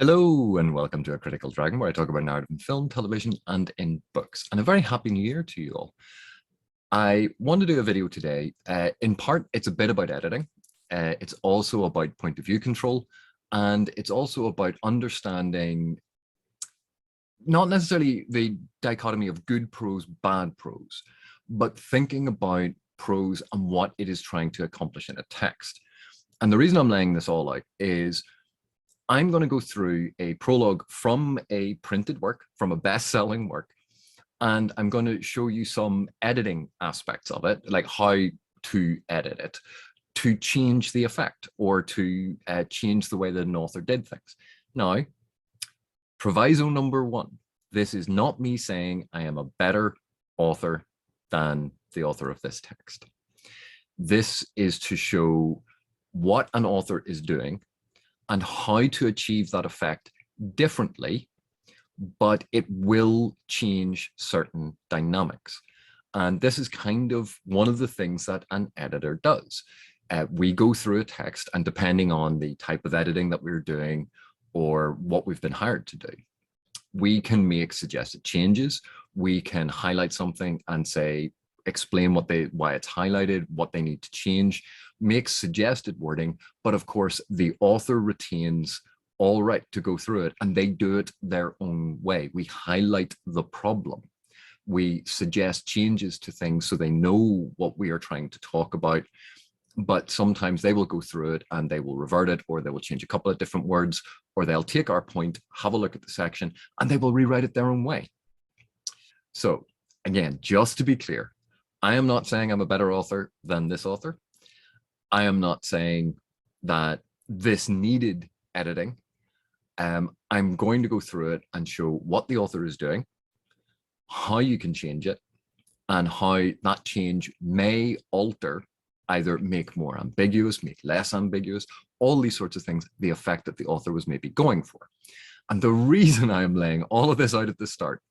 Hello and welcome to A Critical Dragon, where I talk about narrative in film, television, and in books. And a very happy new year to you all. I want to do a video today. In part, it's a bit about editing. It's also about point of view control. And it's also about understanding not necessarily the dichotomy of good prose, bad prose, but thinking about prose and what it is trying to accomplish in a text. And the reason I'm laying this all out is I'm going to go through a prologue from a printed work, from a best-selling work, and I'm going to show you some editing aspects of it, like how to edit it, to change the effect or to change the way that an author did things. Now, proviso number one, this is not me saying I am a better author than the author of this text. This is to show what an author is doing and how to achieve that effect differently, but it will change certain dynamics. And this is kind of one of the things that an editor does. We go through a text, and depending on the type of editing that we're doing or what we've been hired to do, we can make suggested changes. We can highlight something and say, explain why it's highlighted, what they need to change, make suggested wording, but of course the author retains all right to go through it, and they do it their own way. We highlight the problem. We suggest changes to things so they know what we are trying to talk about, but sometimes they will go through it and they will revert it, or they will change a couple of different words, or they'll take our point, have a look at the section, and they will rewrite it their own way. So again, just to be clear, I am not saying I'm a better author than this author. I am not saying that this needed editing. I'm going to go through it and show what the author is doing, how you can change it, and how that change may alter, either make more ambiguous, make less ambiguous, all these sorts of things, the effect that the author was maybe going for. And the reason I am laying all of this out at the start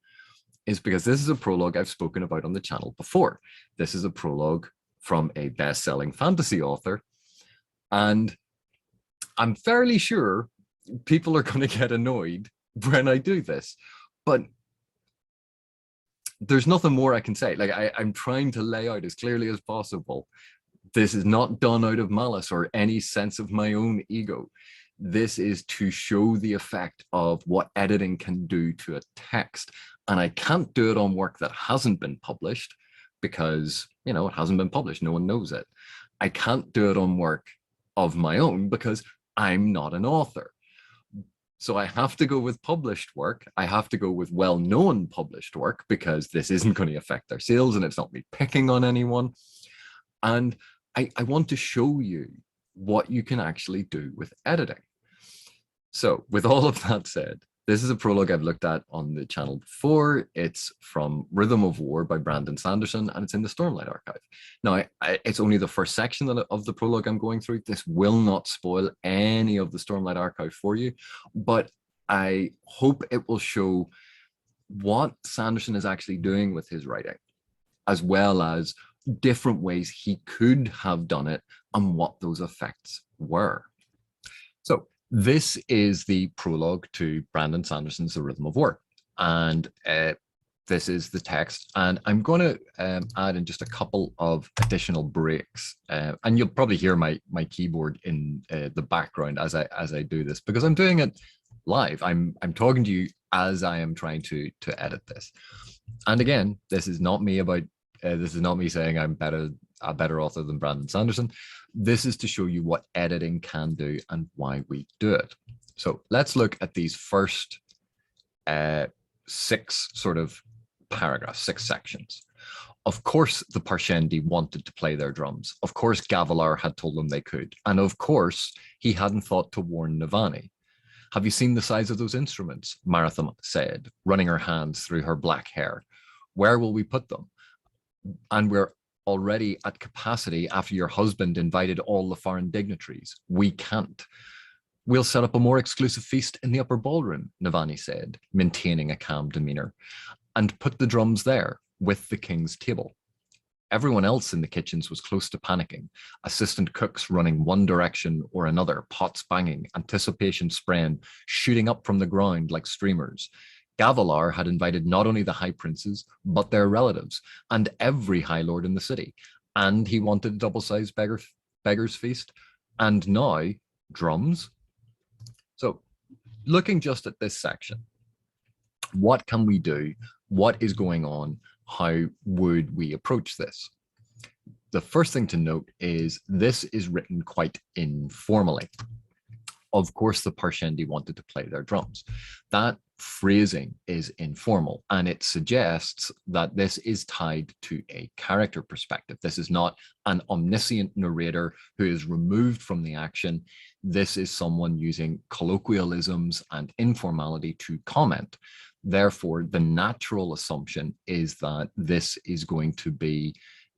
is because this is a prologue I've spoken about on the channel before. This is a prologue from a best-selling fantasy author, and I'm fairly sure people are going to get annoyed when I do this, but there's nothing more I can say. Like, I'm trying to lay out as clearly as possible. This is not done out of malice or any sense of my own ego. This is to show the effect of what editing can do to a text. And I can't do it on work that hasn't been published because, it hasn't been published. No one knows it. I can't do it on work of my own because I'm not an author. So I have to go with published work. I have to go with well-known published work because this isn't going to affect their sales, and it's not me picking on anyone. And I want to show you what you can actually do with editing. So with all of that said, this is a prologue I've looked at on the channel before. It's from Rhythm of War by Brandon Sanderson, and it's in the Stormlight Archive. Now, it's only the first section of the prologue I'm going through. This will not spoil any of the Stormlight Archive for you, but I hope it will show what Sanderson is actually doing with his writing, as well as different ways he could have done it and what those effects were. So this is the prologue to Brandon Sanderson's The Rhythm of War, and this is the text, and I'm going to add in just a couple of additional breaks, and you'll probably hear my keyboard in the background as I do this, because I'm doing it live. I'm talking to you as I am trying to edit this. And again, this is not me saying I'm a better author than Brandon Sanderson. This is to show you what editing can do and why we do it. So let's look at these first 6 sort of paragraphs, 6 sections. Of course, the Parshendi wanted to play their drums. Of course, Gavilar had told them they could. And of course, he hadn't thought to warn Navani. Have you seen the size of those instruments? Marathon said, running her hands through her black hair. Where will we put them? And we're already at capacity after your husband invited all the foreign dignitaries. We can't. We'll set up a more exclusive feast in the upper ballroom, Navani said, maintaining a calm demeanor, and put the drums there with the king's table. Everyone else in the kitchens was close to panicking. Assistant cooks running one direction or another, pots banging, anticipation spraying, shooting up from the ground like streamers. Gavilar had invited not only the high princes, but their relatives, and every high lord in the city. And he wanted a double-sized beggar's feast. And now, drums. So, looking just at this section, what can we do? What is going on? How would we approach this? The first thing to note is this is written quite informally. Of course, the Parshendi wanted to play their drums. That phrasing is informal, and it suggests that this is tied to a character perspective. This is not an omniscient narrator who is removed from the action. This is someone using colloquialisms and informality to comment. Therefore, the natural assumption is that this is going to be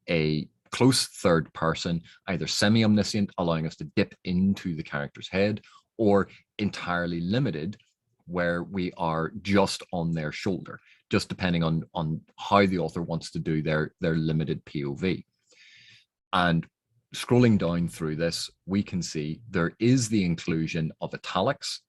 a close third person, either semi-omniscient, allowing us to dip into the character's head, or entirely limited, where we are just on their shoulder, just depending on how the author wants to do their limited POV. And scrolling down through this, we can see there is the inclusion of italics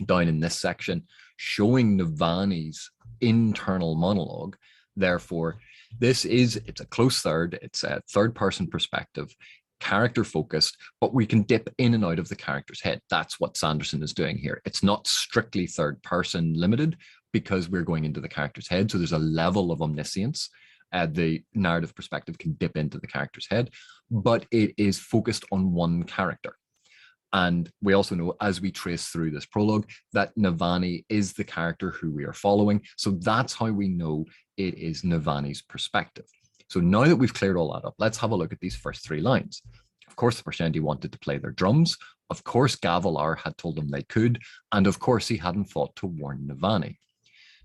down in this section, showing Navani's internal monologue. Therefore, it's a close third, it's a third person perspective, character focused, but we can dip in and out of the character's head. That's what Sanderson is doing here. It's not strictly third person limited because we're going into the character's head. So there's a level of omniscience. The narrative perspective can dip into the character's head, but it is focused on one character. And we also know, as we trace through this prologue, that Navani is the character who we are following. So that's how we know it is Navani's perspective. So now that we've cleared all that up, let's have a look at these first three lines. Of course, the Parshendi wanted to play their drums. Of course, Gavilar had told them they could. And of course, he hadn't thought to warn Navani.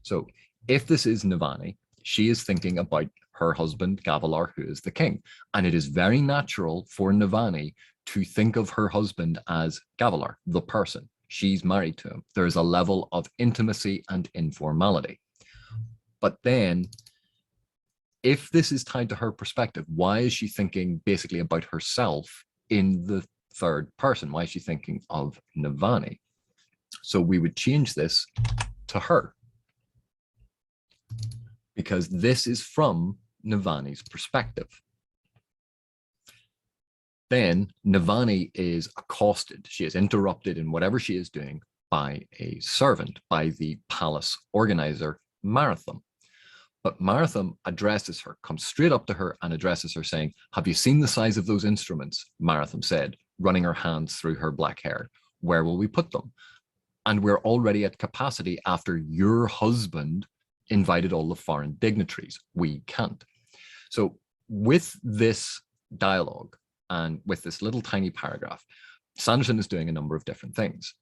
So if this is Navani, she is thinking about her husband, Gavilar, who is the king. And it is very natural for Navani to think of her husband as Gavilar, the person. She's married to him. There is a level of intimacy and informality. But then, if this is tied to her perspective, why is she thinking basically about herself in the third person? Why is she thinking of Navani? So we would change this to her, because this is from Navani's perspective. Then Navani is accosted. She is interrupted in whatever she is doing by a servant, by the palace organizer, Marathon. But Marathon addresses her, comes straight up to her and addresses her saying, "Have you seen the size of those instruments?" Marathon said, running her hands through her black hair. "Where will we put them? And we're already at capacity after your husband invited all the foreign dignitaries. We can't." So with this dialogue and with this little tiny paragraph, Sanderson is doing a number of different things.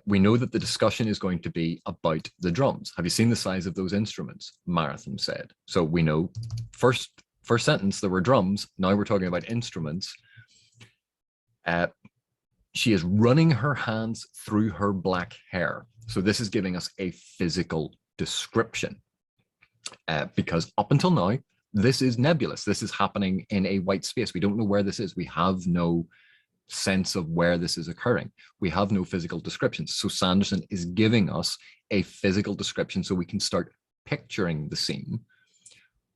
We know that the discussion is going to be about the drums. "Have you seen the size of those instruments?" Marathon said. So we know first sentence, there were drums. Now we're talking about instruments. She is running her hands through her black hair. So this is giving us a physical description, because up until now, this is nebulous. This is happening in a white space. We don't know where this is. We have no sense of where this is occurring. We have no physical descriptions. So Sanderson is giving us a physical description so we can start picturing the scene.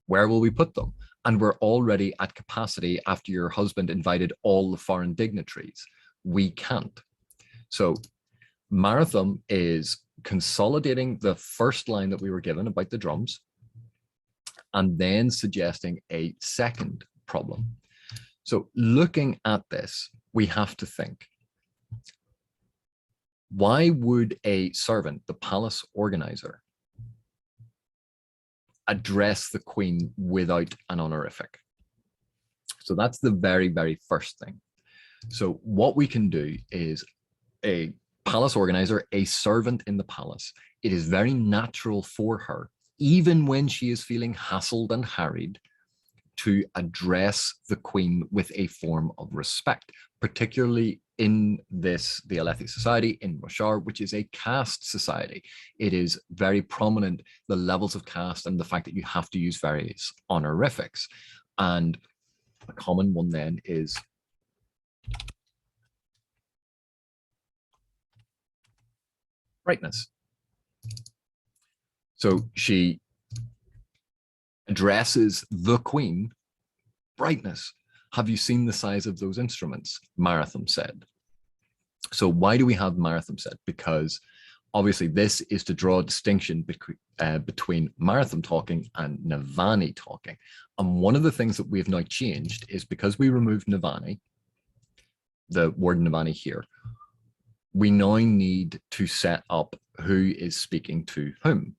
Where will we put them? And we're already at capacity after your husband invited all the foreign dignitaries. We can't. So Marathon is consolidating the first line that we were given about the drums and then suggesting a second problem. So looking at this, we have to think, why would a servant, the palace organizer, address the queen without an honorific? So that's the very, very first thing. So what we can do is a palace organizer, a servant in the palace, it is very natural for her, even when she is feeling hassled and harried, to address the queen with a form of respect, particularly in the Alethi society in Roshar, which is a caste society. It is very prominent, the levels of caste and the fact that you have to use various honorifics. And a common one then is brightness. So she addresses the queen, brightness. Have you seen the size of those instruments? Marathon said. So why do we have Marathon said? Because obviously this is to draw a distinction between Marathon talking and Navani talking. And one of the things that we have now changed is because we removed Navani, the word Navani here, we now need to set up who is speaking to whom.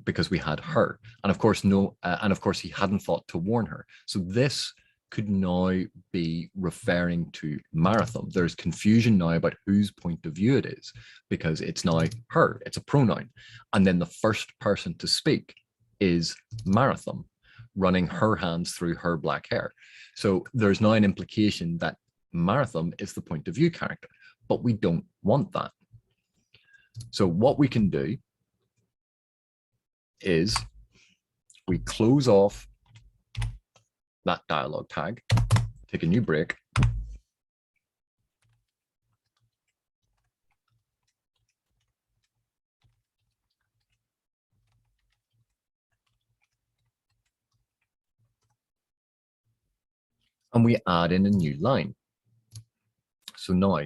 Because we had her, and of course he hadn't thought to warn her. So this could now be referring to Marathon. There's confusion now about whose point of view it is, because it's now her, it's a pronoun. And then the first person to speak is Marathon, running her hands through her black hair. So there's now an implication that Marathon is the point of view character, but we don't want that. So what we can do is we close off that dialogue tag, take a new break, and we add in a new line. So now,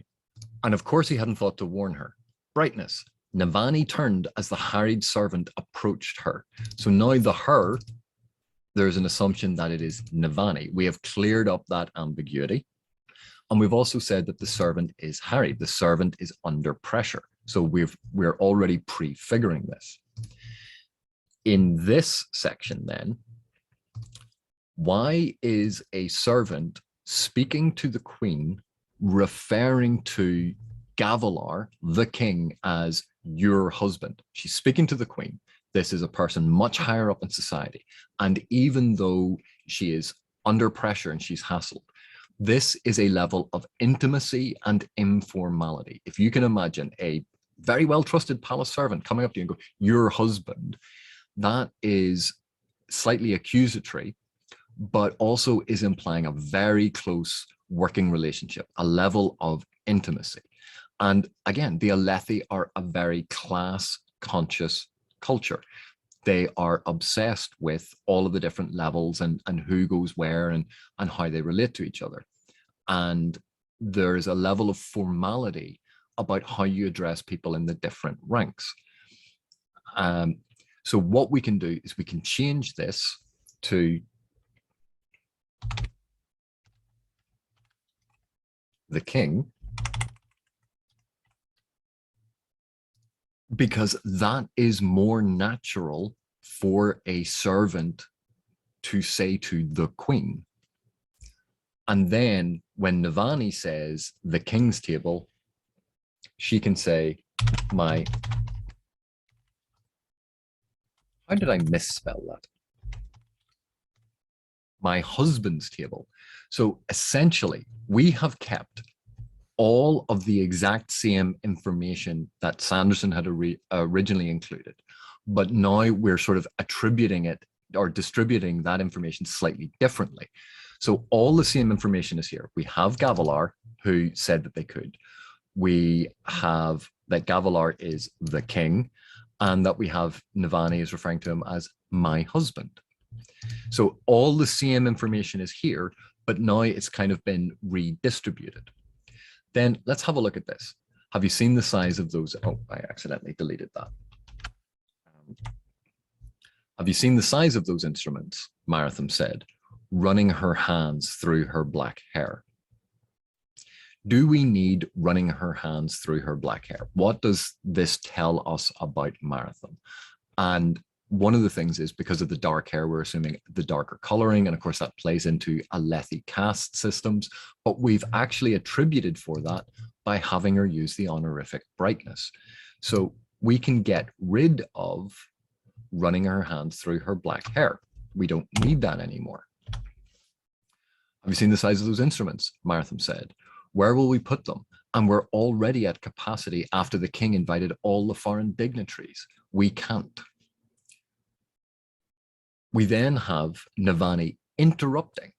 and of course he hadn't thought to warn her, brightness. Navani turned as the harried servant approached her. So now the her, there's an assumption that it is Navani. We have cleared up that ambiguity. And we've also said that the servant is harried. The servant is under pressure. So we're already prefiguring this. In this section then, why is a servant speaking to the queen referring to Gavilar, the king, as your husband? She's speaking to the queen. This is a person much higher up in society. And even though she is under pressure and she's hassled, this is a level of intimacy and informality. If you can imagine a very well-trusted palace servant coming up to you and go, your husband, that is slightly accusatory, but also is implying a very close working relationship, a level of intimacy. And again, the Alethi are a very class-conscious culture. They are obsessed with all of the different levels and who goes where and how they relate to each other. And there's a level of formality about how you address people in the different ranks. So what we can do is we can change this to the king, because that is more natural for a servant to say to the queen. And then when Navani says the king's table, she can say how did I misspell that? My husband's table. So essentially, we have kept all of the exact same information that Sanderson had originally included, but now we're sort of attributing it or distributing that information slightly differently. So all the same information is here. We have Gavilar, who said that they could. We have that Gavilar is the king, and that we have Navani is referring to him as my husband. So all the same information is here, but now it's kind of been redistributed. Then let's have a look at this. Have you seen the size of those? Oh, I accidentally deleted that. Have you seen the size of those instruments? Marathon said, running her hands through her black hair. Do we need running her hands through her black hair? What does this tell us about Marathon? And one of the things is because of the dark hair, we're assuming the darker coloring. And of course, that plays into Alethi caste systems. But we've actually attributed for that by having her use the honorific brightness. So we can get rid of running her hands through her black hair. We don't need that anymore. Have you seen the size of those instruments? Marathon said. Where will we put them? And we're already at capacity after the king invited all the foreign dignitaries. We can't. We then have Navani interrupting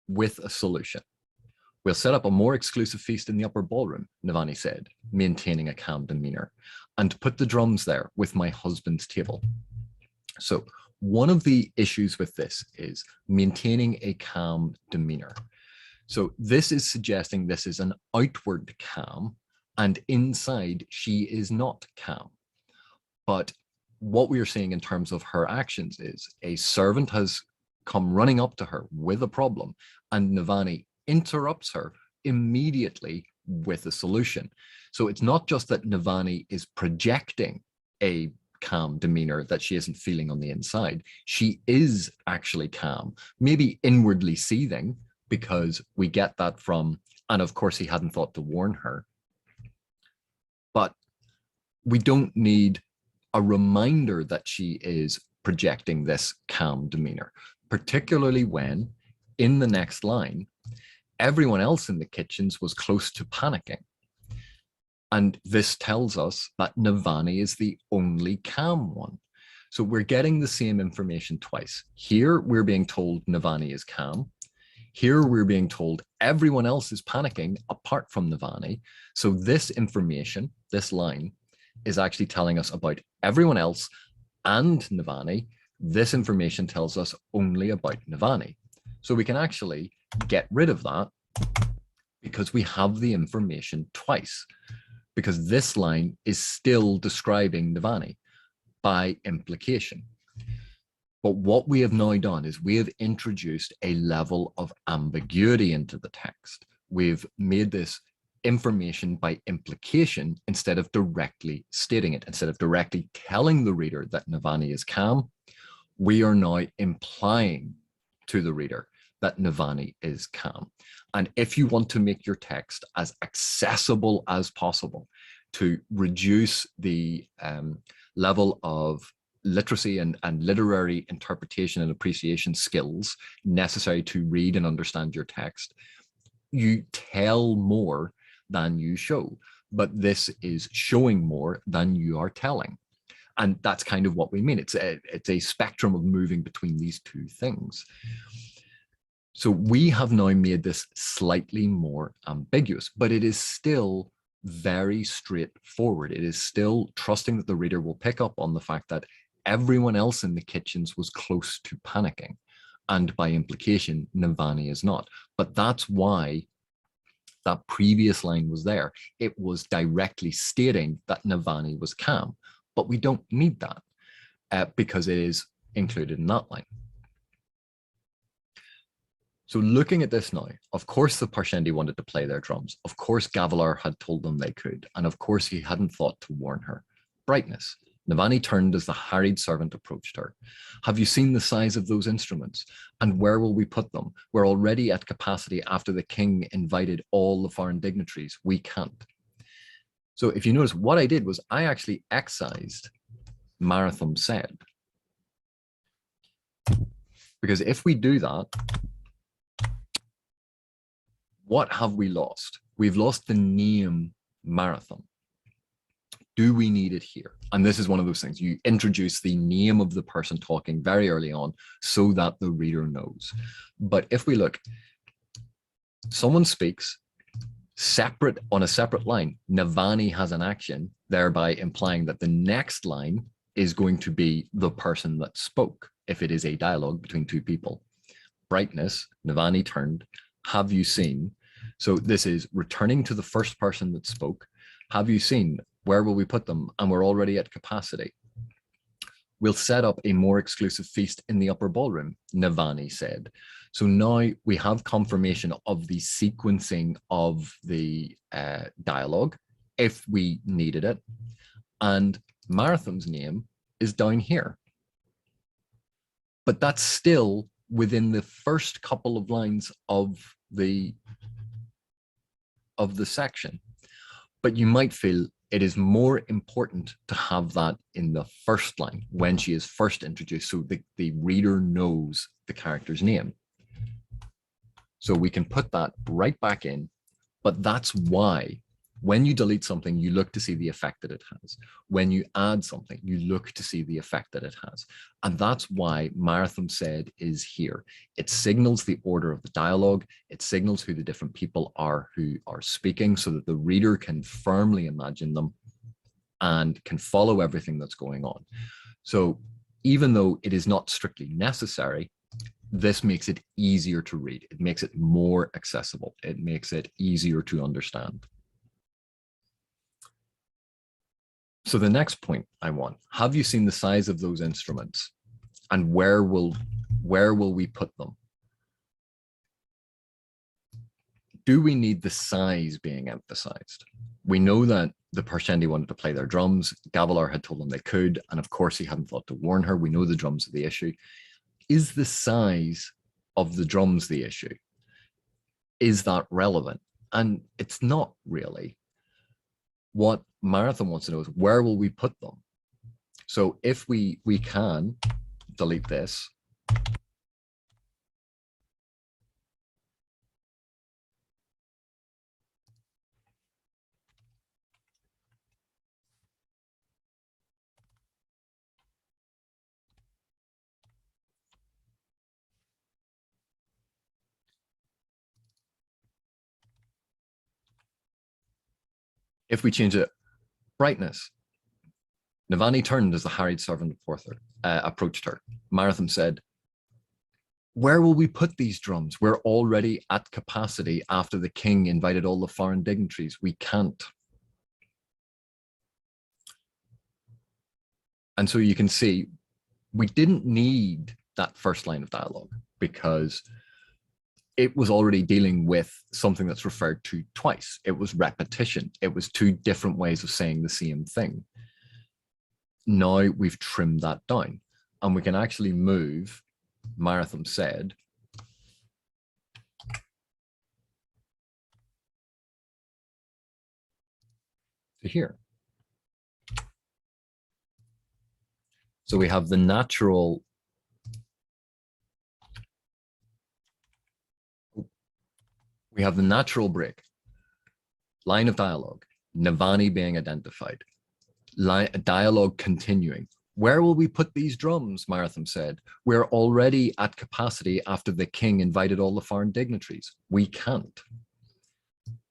with a solution. We'll set up a more exclusive feast in the upper ballroom, Navani said, maintaining a calm demeanor, and put the drums there with my husband's table. So one of the issues with this is maintaining a calm demeanor. So this is suggesting this is an outward calm, and inside she is not calm. But what we are seeing in terms of her actions is a servant has come running up to her with a problem, and Navani interrupts her immediately with a solution. So it's not just that Navani is projecting a calm demeanor that she isn't feeling on the inside. She is actually calm, maybe inwardly seething, because we get that from, and of course he hadn't thought to warn her. But we don't need a reminder that she is projecting this calm demeanor, particularly when in the next line, everyone else in the kitchens was close to panicking. And this tells us that Navani is the only calm one. So we're getting the same information twice. Here, we're being told Navani is calm. Here, we're being told everyone else is panicking apart from Navani. So this information, this line, is actually telling us about everyone else and Navani. This information tells us only about Navani. So we can actually get rid of that because we have the information twice, because this line is still describing Navani by implication. But what we have now done is we have introduced a level of ambiguity into the text. We've made this information by implication instead of directly stating it. Instead of directly telling the reader that Navani is calm, we are now implying to the reader that Navani is calm. And if you want to make your text as accessible as possible, to reduce the level of literacy and literary interpretation and appreciation skills necessary to read and understand your text, you tell more than you show. But this is showing more than you are telling. And that's kind of what we mean. It's a spectrum of moving between these two things. So we have now made this slightly more ambiguous, but it is still very straightforward. It is still trusting that the reader will pick up on the fact that everyone else in the kitchens was close to panicking. And by implication, Navani is not. But that's why that previous line was there. It was directly stating that Navani was calm, but we don't need that because it is included in that line. So looking at this now, of course the Parshendi wanted to play their drums. Of course Gavilar had told them they could. And of course he hadn't thought to warn her. Brightness. Navani turned as the harried servant approached her. Have you seen the size of those instruments? And where will we put them? We're already at capacity after the king invited all the foreign dignitaries. We can't. So if you notice, what I did was I actually excised Marathon said. Because if we do that, what have we lost? We've lost the name Marathon. Do we need it here? And this is one of those things. You introduce the name of the person talking very early on so that the reader knows. But if we look, someone speaks separate on a separate line. Navani has an action, thereby implying that the next line is going to be the person that spoke, if it is a dialogue between two people. Brightness, Navani turned. Have you seen? So this is returning to the first person that spoke. Have you seen? Where will we put them? And we're already at capacity. We'll set up a more exclusive feast in the upper ballroom, Navani said. So now we have confirmation of the sequencing of the dialogue, if we needed it. And Marathon's name is down here. But that's still within the first couple of lines of the section. But you might feel it is more important to have that in the first line when she is first introduced, so the reader knows the character's name. So we can put that right back in, but that's why when you delete something, you look to see the effect that it has. When you add something, you look to see the effect that it has. And that's why Marathon said is here. It signals the order of the dialogue. It signals who the different people are who are speaking so that the reader can firmly imagine them and can follow everything that's going on. So even though it is not strictly necessary, this makes it easier to read. It makes it more accessible. It makes it easier to understand. So the next point I want, have you seen the size of those instruments? And where will we put them? Do we need the size being emphasized? We know that the Parshendi wanted to play their drums. Gavilar had told them they could. And of course, he hadn't thought to warn her. We know the drums are the issue. Is the size of the drums the issue? Is that relevant? And it's not really. What Marathon wants to know is where will we put them? So if we can delete this, if we change it brightness, Navani turned as the harried servant approached her. Marathon said, where will we put these drums? We're already at capacity after the king invited all the foreign dignitaries. We can't. And so you can see, we didn't need that first line of dialogue because it was already dealing with something that's referred to twice. It was repetition. It was two different ways of saying the same thing. Now we've trimmed that down and we can actually move Marathon said to here. So we have the natural break, line of dialogue, Navani being identified, dialogue continuing. Where will we put these drums? Marathon said. We're already at capacity after the king invited all the foreign dignitaries. We can't.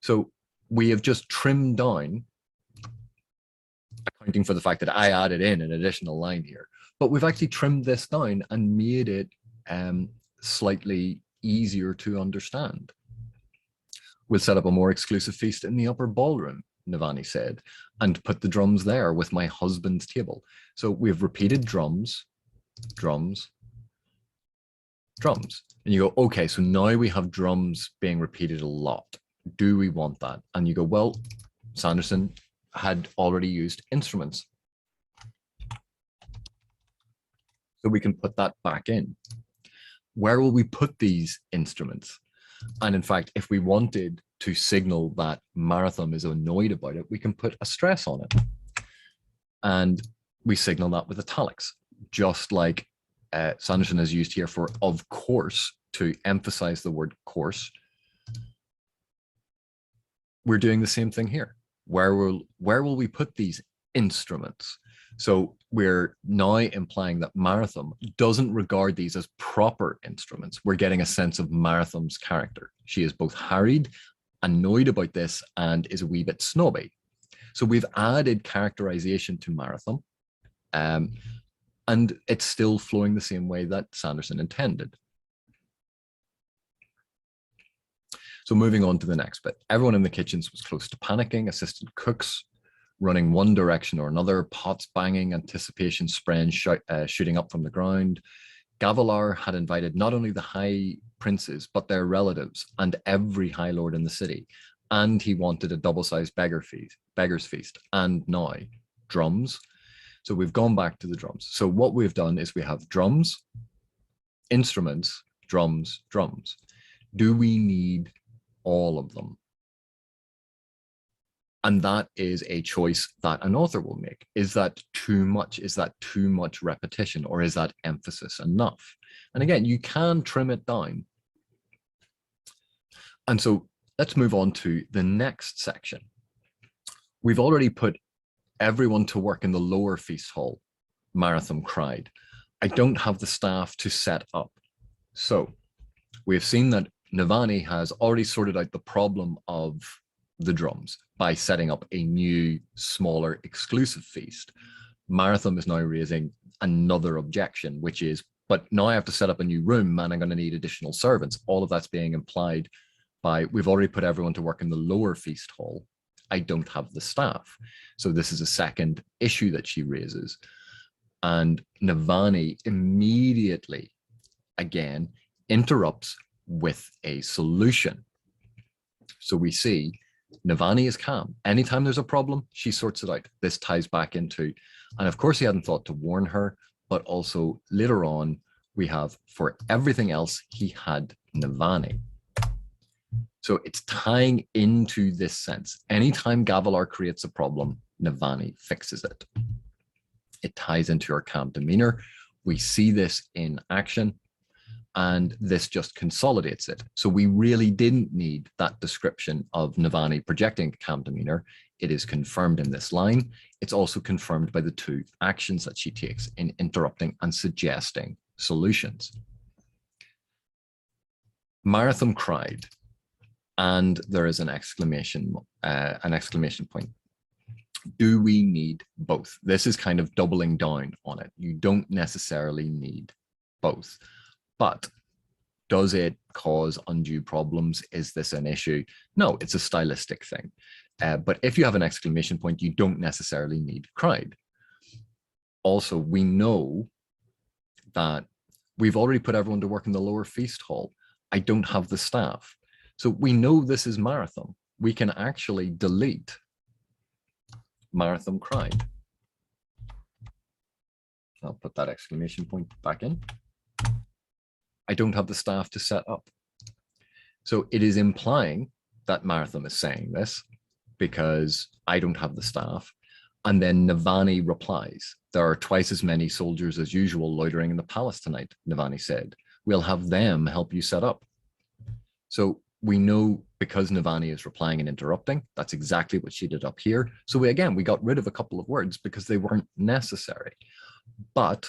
So we have just trimmed down, accounting for the fact that I added in an additional line here, but we've actually trimmed this down and made it slightly easier to understand. We'll set up a more exclusive feast in the upper ballroom, Navani said, and put the drums there with my husband's table. So we've repeated drums, drums, drums. And you go, okay, so now we have drums being repeated a lot. Do we want that? And you go, well, Sanderson had already used instruments. So we can put that back in. Where will we put these instruments? And in fact, if we wanted to signal that Marathon is annoyed about it, we can put a stress on it. And we signal that with italics, just like Sanderson has used here for of course to emphasize the word course. We're doing the same thing here. Where will we put these instruments? So we're now implying that Marathon doesn't regard these as proper instruments. We're getting a sense of Marathon's character. She is both harried, annoyed about this, and is a wee bit snobby. So we've added characterization to Marathon, and it's still flowing the same way that Sanderson intended. So moving on to the next bit. Everyone in the kitchens was close to panicking, assistant cooks running one direction or another, pots banging, anticipation spraying, shooting up from the ground. Gavilar had invited not only the high princes, but their relatives and every high lord in the city. And he wanted a double-sized beggar's feast. And now, drums. So we've gone back to the drums. So what we've done is we have drums, instruments, drums, drums. Do we need all of them? And that is a choice that an author will make. Is that too much? Is that too much repetition? Or is that emphasis enough? And again, you can trim it down. And so let's move on to the next section. We've already put everyone to work in the lower feast hall, Marathon cried. I don't have the staff to set up. So we have seen that Navani has already sorted out the problem of the drums by setting up a new, smaller, exclusive feast. Marathon is now raising another objection, which is, but now I have to set up a new room and I'm going to need additional servants. All of that's being implied by, we've already put everyone to work in the lower feast hall. I don't have the staff. So this is a second issue that she raises. And Navani immediately, again, interrupts with a solution. So we see Navani is calm. Anytime there's a problem, she sorts it out. This ties back into, and of course he hadn't thought to warn her, but also later on, we have for everything else, he had Navani. So it's tying into this sense. Anytime Gavilar creates a problem, Navani fixes it. It ties into her calm demeanor. We see this in action, and this just consolidates it. So we really didn't need that description of Navani projecting calm demeanor. It is confirmed in this line. It's also confirmed by the two actions that she takes in interrupting and suggesting solutions. Marathon cried, and there is an exclamation point. Do we need both? This is kind of doubling down on it. You don't necessarily need both. But does it cause undue problems? Is this an issue? No, it's a stylistic thing. But if you have an exclamation point, you don't necessarily need cried. Also, we know that we've already put everyone to work in the lower feast hall. I don't have the staff. So we know this is Marathon. We can actually delete Marathon cried. I'll put that exclamation point back in. I don't have the staff to set up. So it is implying that Marathon is saying this because I don't have the staff. And then Navani replies, there are twice as many soldiers as usual loitering in the palace tonight, Navani said. We'll have them help you set up. So we know because Navani is replying and interrupting, that's exactly what she did up here. So we got rid of a couple of words because they weren't necessary. But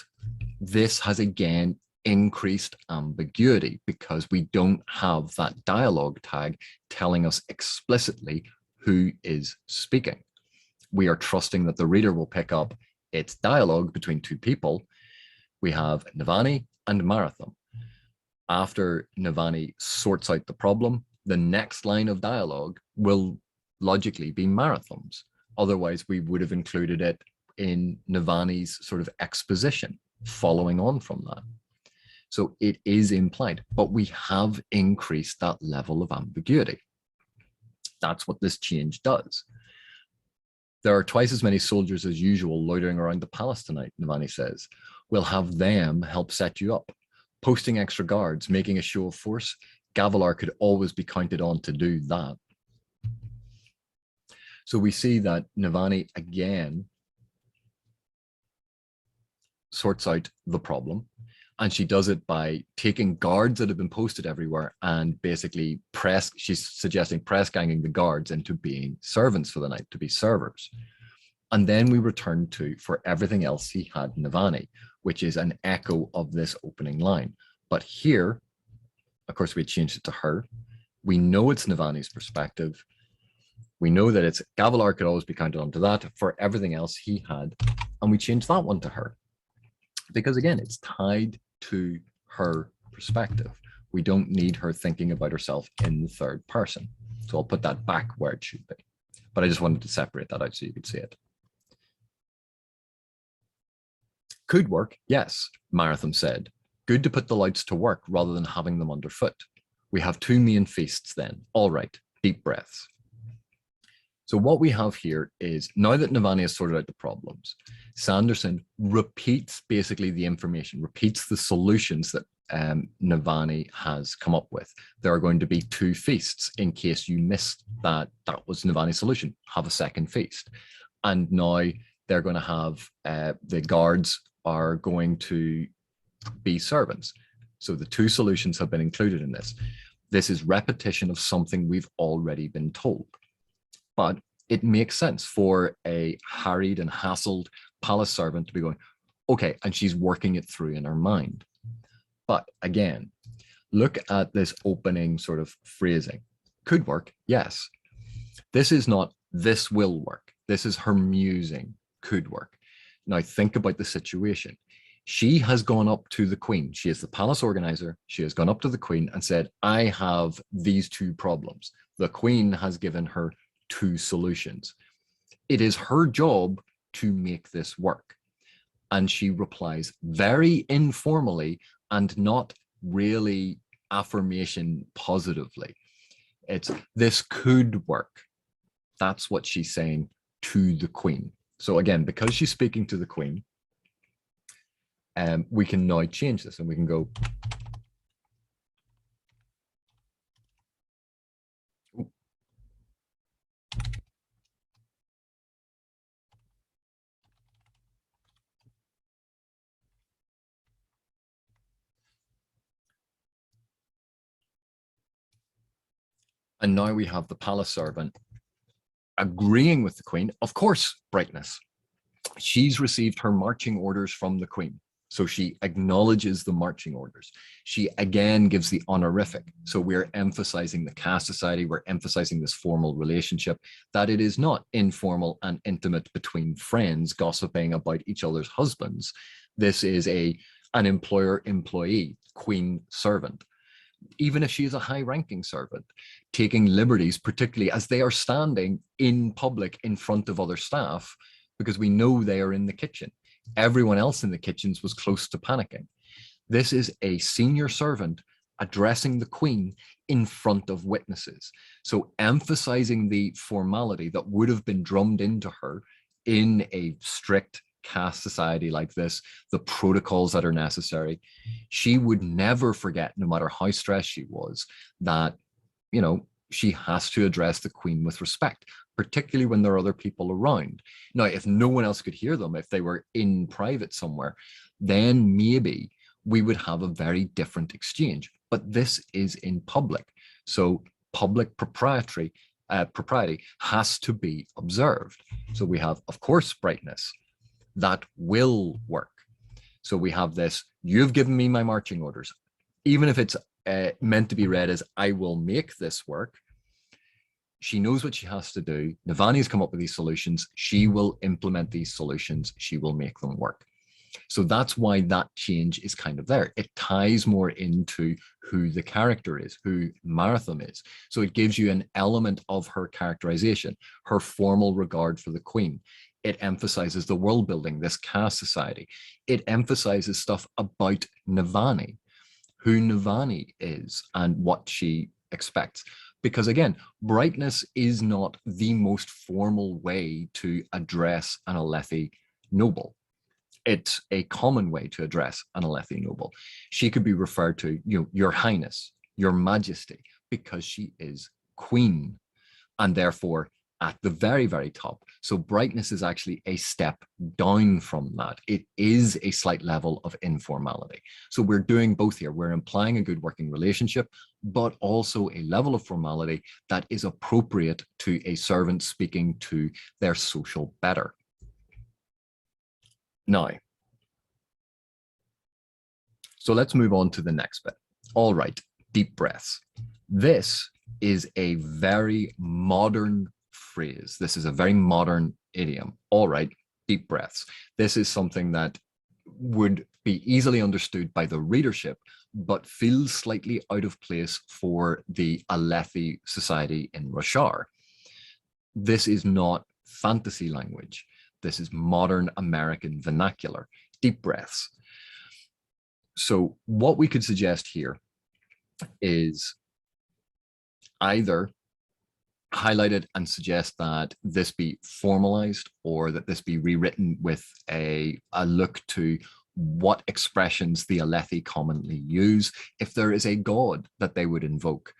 this has again increased ambiguity because we don't have that dialogue tag telling us explicitly who is speaking. We are trusting that the reader will pick up it's dialogue between two people. We have Navani and Marathon. After Navani sorts out the problem, the next line of dialogue will logically be Marathon's. Otherwise, we would have included it in Navani's sort of exposition following on from that. So it is implied, but we have increased that level of ambiguity. That's what this change does. There are twice as many soldiers as usual loitering around the palace tonight, Navani says. We'll have them help set you up. Posting extra guards, making a show of force. Gavilar could always be counted on to do that. So we see that Navani again sorts out the problem. And she does it by taking guards that have been posted everywhere and basically she's suggesting press ganging the guards into being servants for the night, to be servers. And then we return to, for everything else, he had Navani, which is an echo of this opening line. But here, of course, we changed it to her. We know it's Navani's perspective. We know that it's Gavilar could always be counted on to that. For everything else he had, and we changed that one to her. Because again, it's tied to her perspective. We don't need her thinking about herself in the third person. So I'll put that back where it should be. But I just wanted to separate that out so you could see it. Could work, yes, Marathon said. Good to put the lights to work rather than having them underfoot. We have two main feasts then. All right, deep breaths. So what we have here is, now that Navani has sorted out the problems, Sanderson repeats basically the information, repeats the solutions that Navani has come up with. There are going to be two feasts in case you missed that. That was Navani's solution, have a second feast. And now they're going to have, the guards are going to be servants. So the two solutions have been included in this. This is repetition of something we've already been told. But it makes sense for a harried and hassled palace servant to be going, okay, and she's working it through in her mind. But again, look at this opening sort of phrasing. Could work, yes. This is not, this will work. This is her musing, could work. Now think about the situation. She has gone up to the queen. She is the palace organizer. She has gone up to the queen and said, I have these two problems. The queen has given her two solutions. It is her job to make this work. And she replies very informally and not really affirmation positively. It's, this could work. That's what she's saying to the queen. So again, because she's speaking to the queen, we can now change this and we can go. And now we have the palace servant agreeing with the queen. Of course, brightness. She's received her marching orders from the queen. So she acknowledges the marching orders. She again gives the honorific. So we're emphasizing the caste society. We're emphasizing this formal relationship, that it is not informal and intimate between friends gossiping about each other's husbands. This is an employer-employee, queen servant. Even if she is a high-ranking servant, taking liberties, particularly as they are standing in public in front of other staff, because we know they are in the kitchen. Everyone else in the kitchens was close to panicking. This is a senior servant addressing the queen in front of witnesses. So emphasizing the formality that would have been drummed into her in a strict caste society like this, the protocols that are necessary. She would never forget, no matter how stressed she was, that, you know, she has to address the queen with respect, particularly when there are other people around. Now, if no one else could hear them, if they were in private somewhere, then maybe we would have a very different exchange. But this is in public. So public propriety has to be observed. So we have, of course, brightness. That will work. So we have this, you've given me my marching orders. Even if it's meant to be read as, I will make this work, she knows what she has to do. Navani's come up with these solutions. She will implement these solutions. She will make them work. So that's why that change is kind of there. It ties more into who the character is, who Marathon is. So it gives you an element of her characterization, her formal regard for the queen. It emphasizes the world building, this caste society. It emphasizes stuff about Navani, who Navani is and what she expects. Because again, brightness is not the most formal way to address an Alethi noble. It's a common way to address an Alethi noble. She could be referred to, you know, your highness, your majesty, because she is queen, and therefore at the very, very top. So brightness is actually a step down from that. It is a slight level of informality. So we're doing both here. We're implying a good working relationship, but also a level of formality that is appropriate to a servant speaking to their social better. Now, so let's move on to the next bit. All right, deep breaths. This is a very modern phrase. This is a very modern idiom. All right, deep breaths. This is something that would be easily understood by the readership, but feels slightly out of place for the Alethi society in Roshar. This is not fantasy language. This is modern American vernacular. Deep breaths. So what we could suggest here is either highlight it and suggest that this be formalized, or that this be rewritten with a look to what expressions the Alethi commonly use. If there is a god that they would invoke,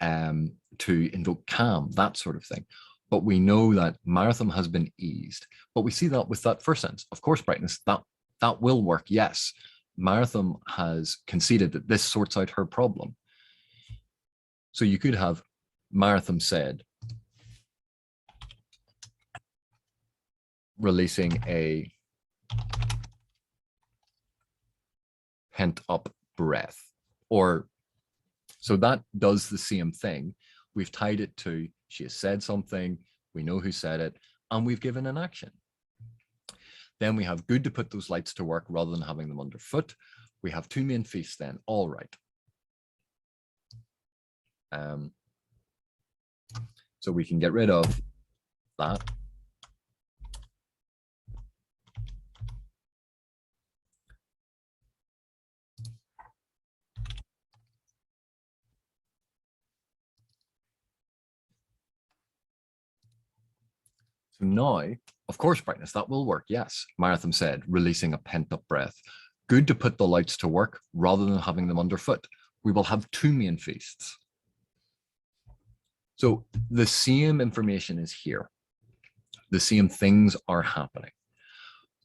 to invoke calm, that sort of thing. But we know that Marathon has been eased. But we see that with that first sentence. Of course, brightness, that will work, yes. Marathon has conceded that this sorts out her problem. So you could have Marathon said, releasing a pent up breath, or so that does the same thing. We've tied it to, she has said something, we know who said it, and we've given an action. Then we have good to put those lights to work rather than having them underfoot. We have two main feasts then, all right. So we can get rid of that. So now, of course, brightness, that will work. Yes, Marathon said, releasing a pent-up breath. Good to put the lights to work rather than having them underfoot. We will have two main feasts. So the same information is here. The same things are happening.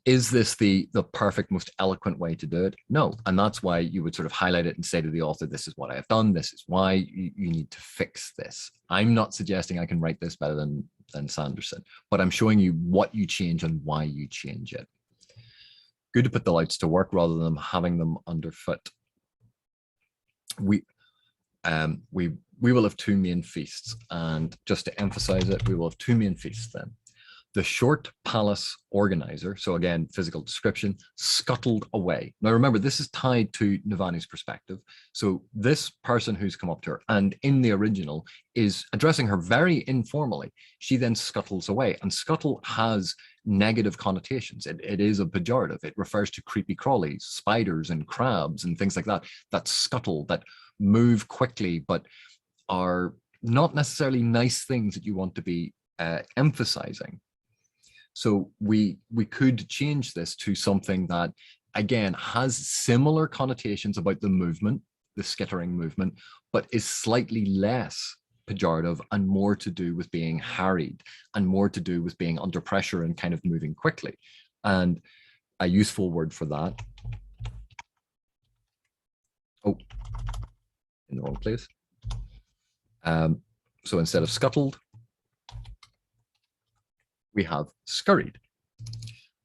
Is this the perfect, most eloquent way to do it? No. And that's why you would sort of highlight it and say to the author, this is what I have done. This is why you need to fix this. I'm not suggesting I can write this better than Sanderson, but I'm showing you what you change and why you change it. Good to put the lights to work rather than having them underfoot. We will have two main feasts, and just to emphasize it, we will have two main feasts then. The short palace organizer, so again, physical description, scuttled away. Now remember, this is tied to Navani's perspective. So this person who's come up to her, and in the original, is addressing her very informally. She then scuttles away, and scuttle has negative connotations. It is a pejorative. It refers to creepy crawlies, spiders and crabs and things like that, that scuttle, that move quickly, but are not necessarily nice things that you want to be emphasizing. So we could change this to something that, again, has similar connotations about the movement, the skittering movement, but is slightly less pejorative and more to do with being harried and more to do with being under pressure and kind of moving quickly. And a useful word for that. Oh, in the wrong place. So instead of scuttled, we have scurried.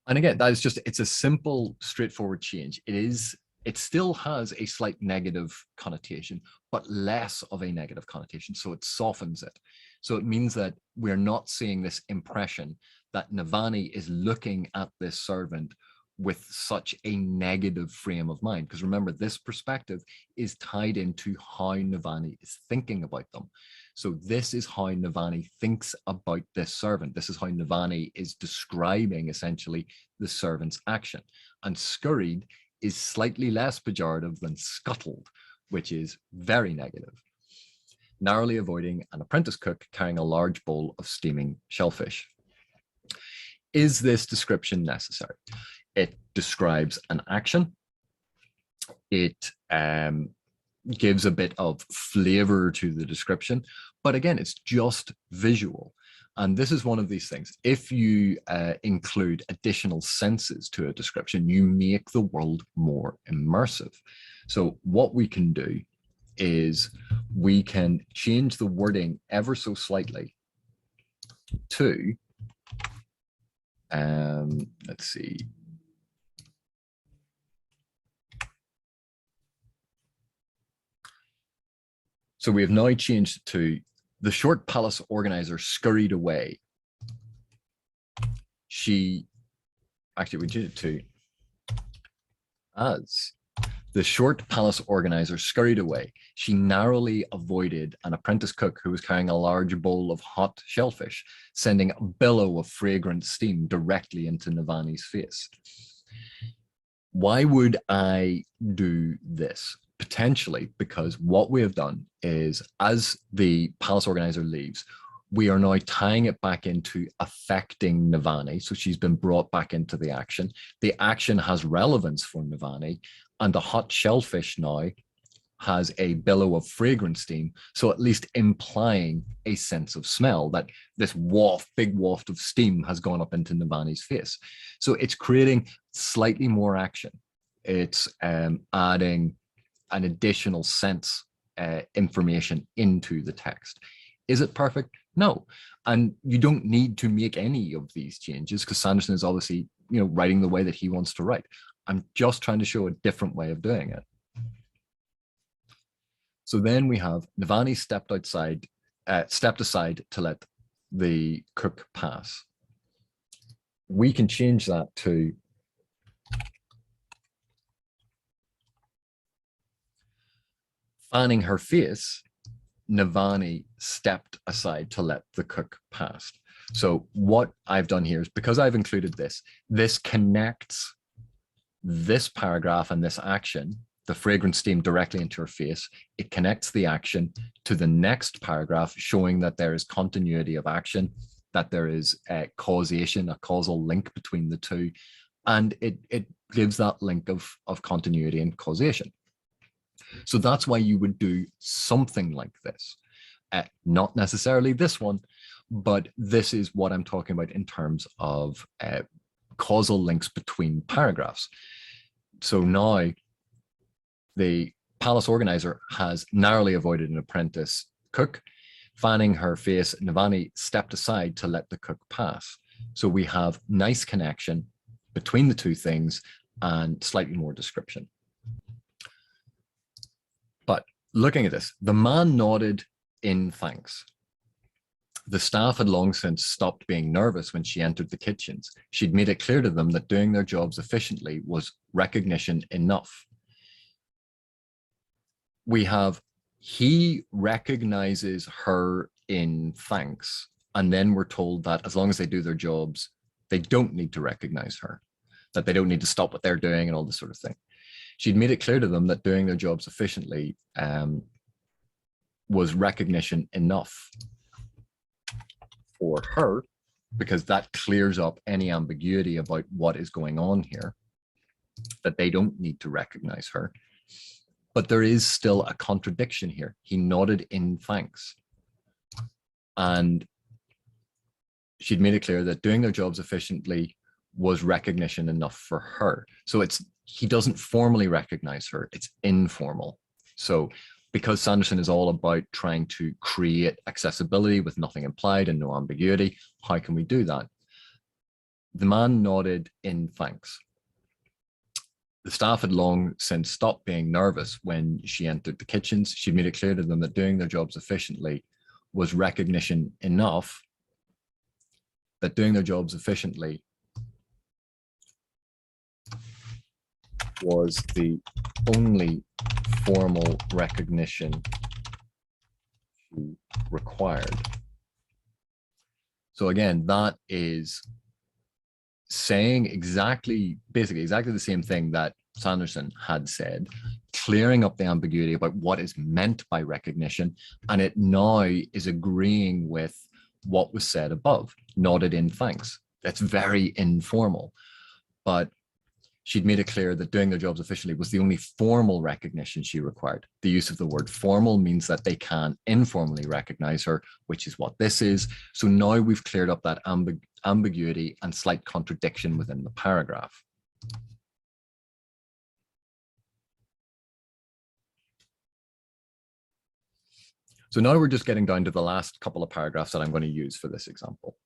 And again, that is just, it's a simple, straightforward change. It still has a slight negative connotation, but less of a negative connotation. So it softens it. So it means that we're not seeing this impression that Navani is looking at this servant with such a negative frame of mind. Because remember, this perspective is tied into how Navani is thinking about them. So this is how Navani thinks about this servant. This is how Navani is describing essentially the servant's action. And scurried is slightly less pejorative than scuttled, which is very negative. Narrowly avoiding an apprentice cook carrying a large bowl of steaming shellfish. Is this description necessary? It describes an action. It gives a bit of flavor to the description, but again, it's just visual. And this is one of these things. If you include additional senses to a description, you make the world more immersive. So what we can do is we can change the wording ever so slightly to, let's see, so we have now changed it to the short palace organizer scurried away. We changed it to as the short palace organizer scurried away. She narrowly avoided an apprentice cook who was carrying a large bowl of hot shellfish, sending a billow of fragrant steam directly into Navani's face. Why would I do this? Potentially because what we have done is, as the palace organizer leaves, we are now tying it back into affecting Navani. So she's been brought back into the action. The action has relevance for Navani, and the hot shellfish now has a billow of fragrant steam. So at least implying a sense of smell, that this big waft of steam has gone up into Navani's face. So it's creating slightly more action. It's adding an additional sense information into the text. Is it perfect? No. And you don't need to make any of these changes because Sanderson is obviously, writing the way that he wants to write. I'm just trying to show a different way of doing it. So then we have Navani stepped aside to let the cook pass. We can change that to fanning her face, Navani stepped aside to let the cook pass. So what I've done here is, because I've included this connects this paragraph and this action, the fragrant steam, directly into her face. It connects the action to the next paragraph, showing that there is continuity of action, that there is a causation, a causal link between the two, and it gives that link of continuity and causation. So that's why you would do something like this. Not necessarily this one, but this is what I'm talking about in terms of causal links between paragraphs. So now the palace organizer has narrowly avoided an apprentice cook. Fanning her face, Navani stepped aside to let the cook pass. So we have nice connection between the two things and slightly more description. But looking at this, the man nodded in thanks. The staff had long since stopped being nervous when she entered the kitchens. She'd made it clear to them that doing their jobs efficiently was recognition enough. We have, he recognizes her in thanks, and then we're told that as long as they do their jobs, they don't need to recognize her, that they don't need to stop what they're doing and all this sort of thing. She'd made it clear to them that doing their jobs efficiently was recognition enough for her, because that clears up any ambiguity about what is going on here, that they don't need to recognize her. But there is still a contradiction here. He nodded in thanks. And she'd made it clear that doing their jobs efficiently was recognition enough for her. So he doesn't formally recognize her, it's informal. So because Sanderson is all about trying to create accessibility with nothing implied and no ambiguity, how can we do that? The man nodded in thanks. The staff had long since stopped being nervous when she entered the kitchens. She'd made it clear to them that doing their jobs efficiently was recognition enough, that doing their jobs efficiently was the only formal recognition she required. So again, that is saying basically exactly the same thing that Sanderson had said, clearing up the ambiguity about what is meant by recognition, and it now is agreeing with what was said above, nodded in thanks. That's very informal, but she'd made it clear that doing their jobs efficiently was the only formal recognition she required. The use of the word formal means that they can informally recognize her, which is what this is. So now we've cleared up that ambiguity and slight contradiction within the paragraph. So now we're just getting down to the last couple of paragraphs that I'm going to use for this example.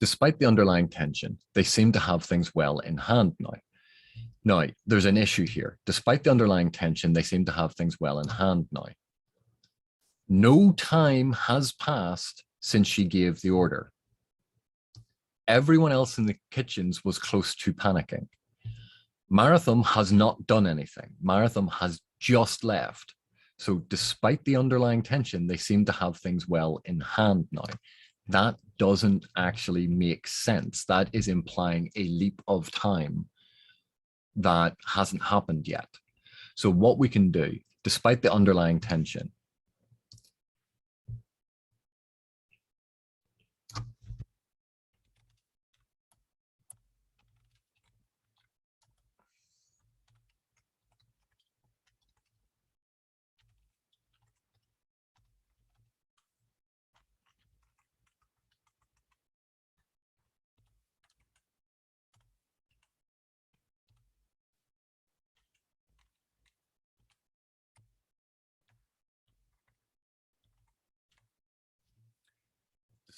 Despite the underlying tension, they seem to have things well in hand now. Now, there's an issue here. Despite the underlying tension, they seem to have things well in hand now. No time has passed since she gave the order. Everyone else in the kitchens was close to panicking. Marathon has not done anything. Marathon has just left. So despite the underlying tension, they seem to have things well in hand now. That doesn't actually make sense. That is implying a leap of time that hasn't happened yet. So what we can do, despite the underlying tension,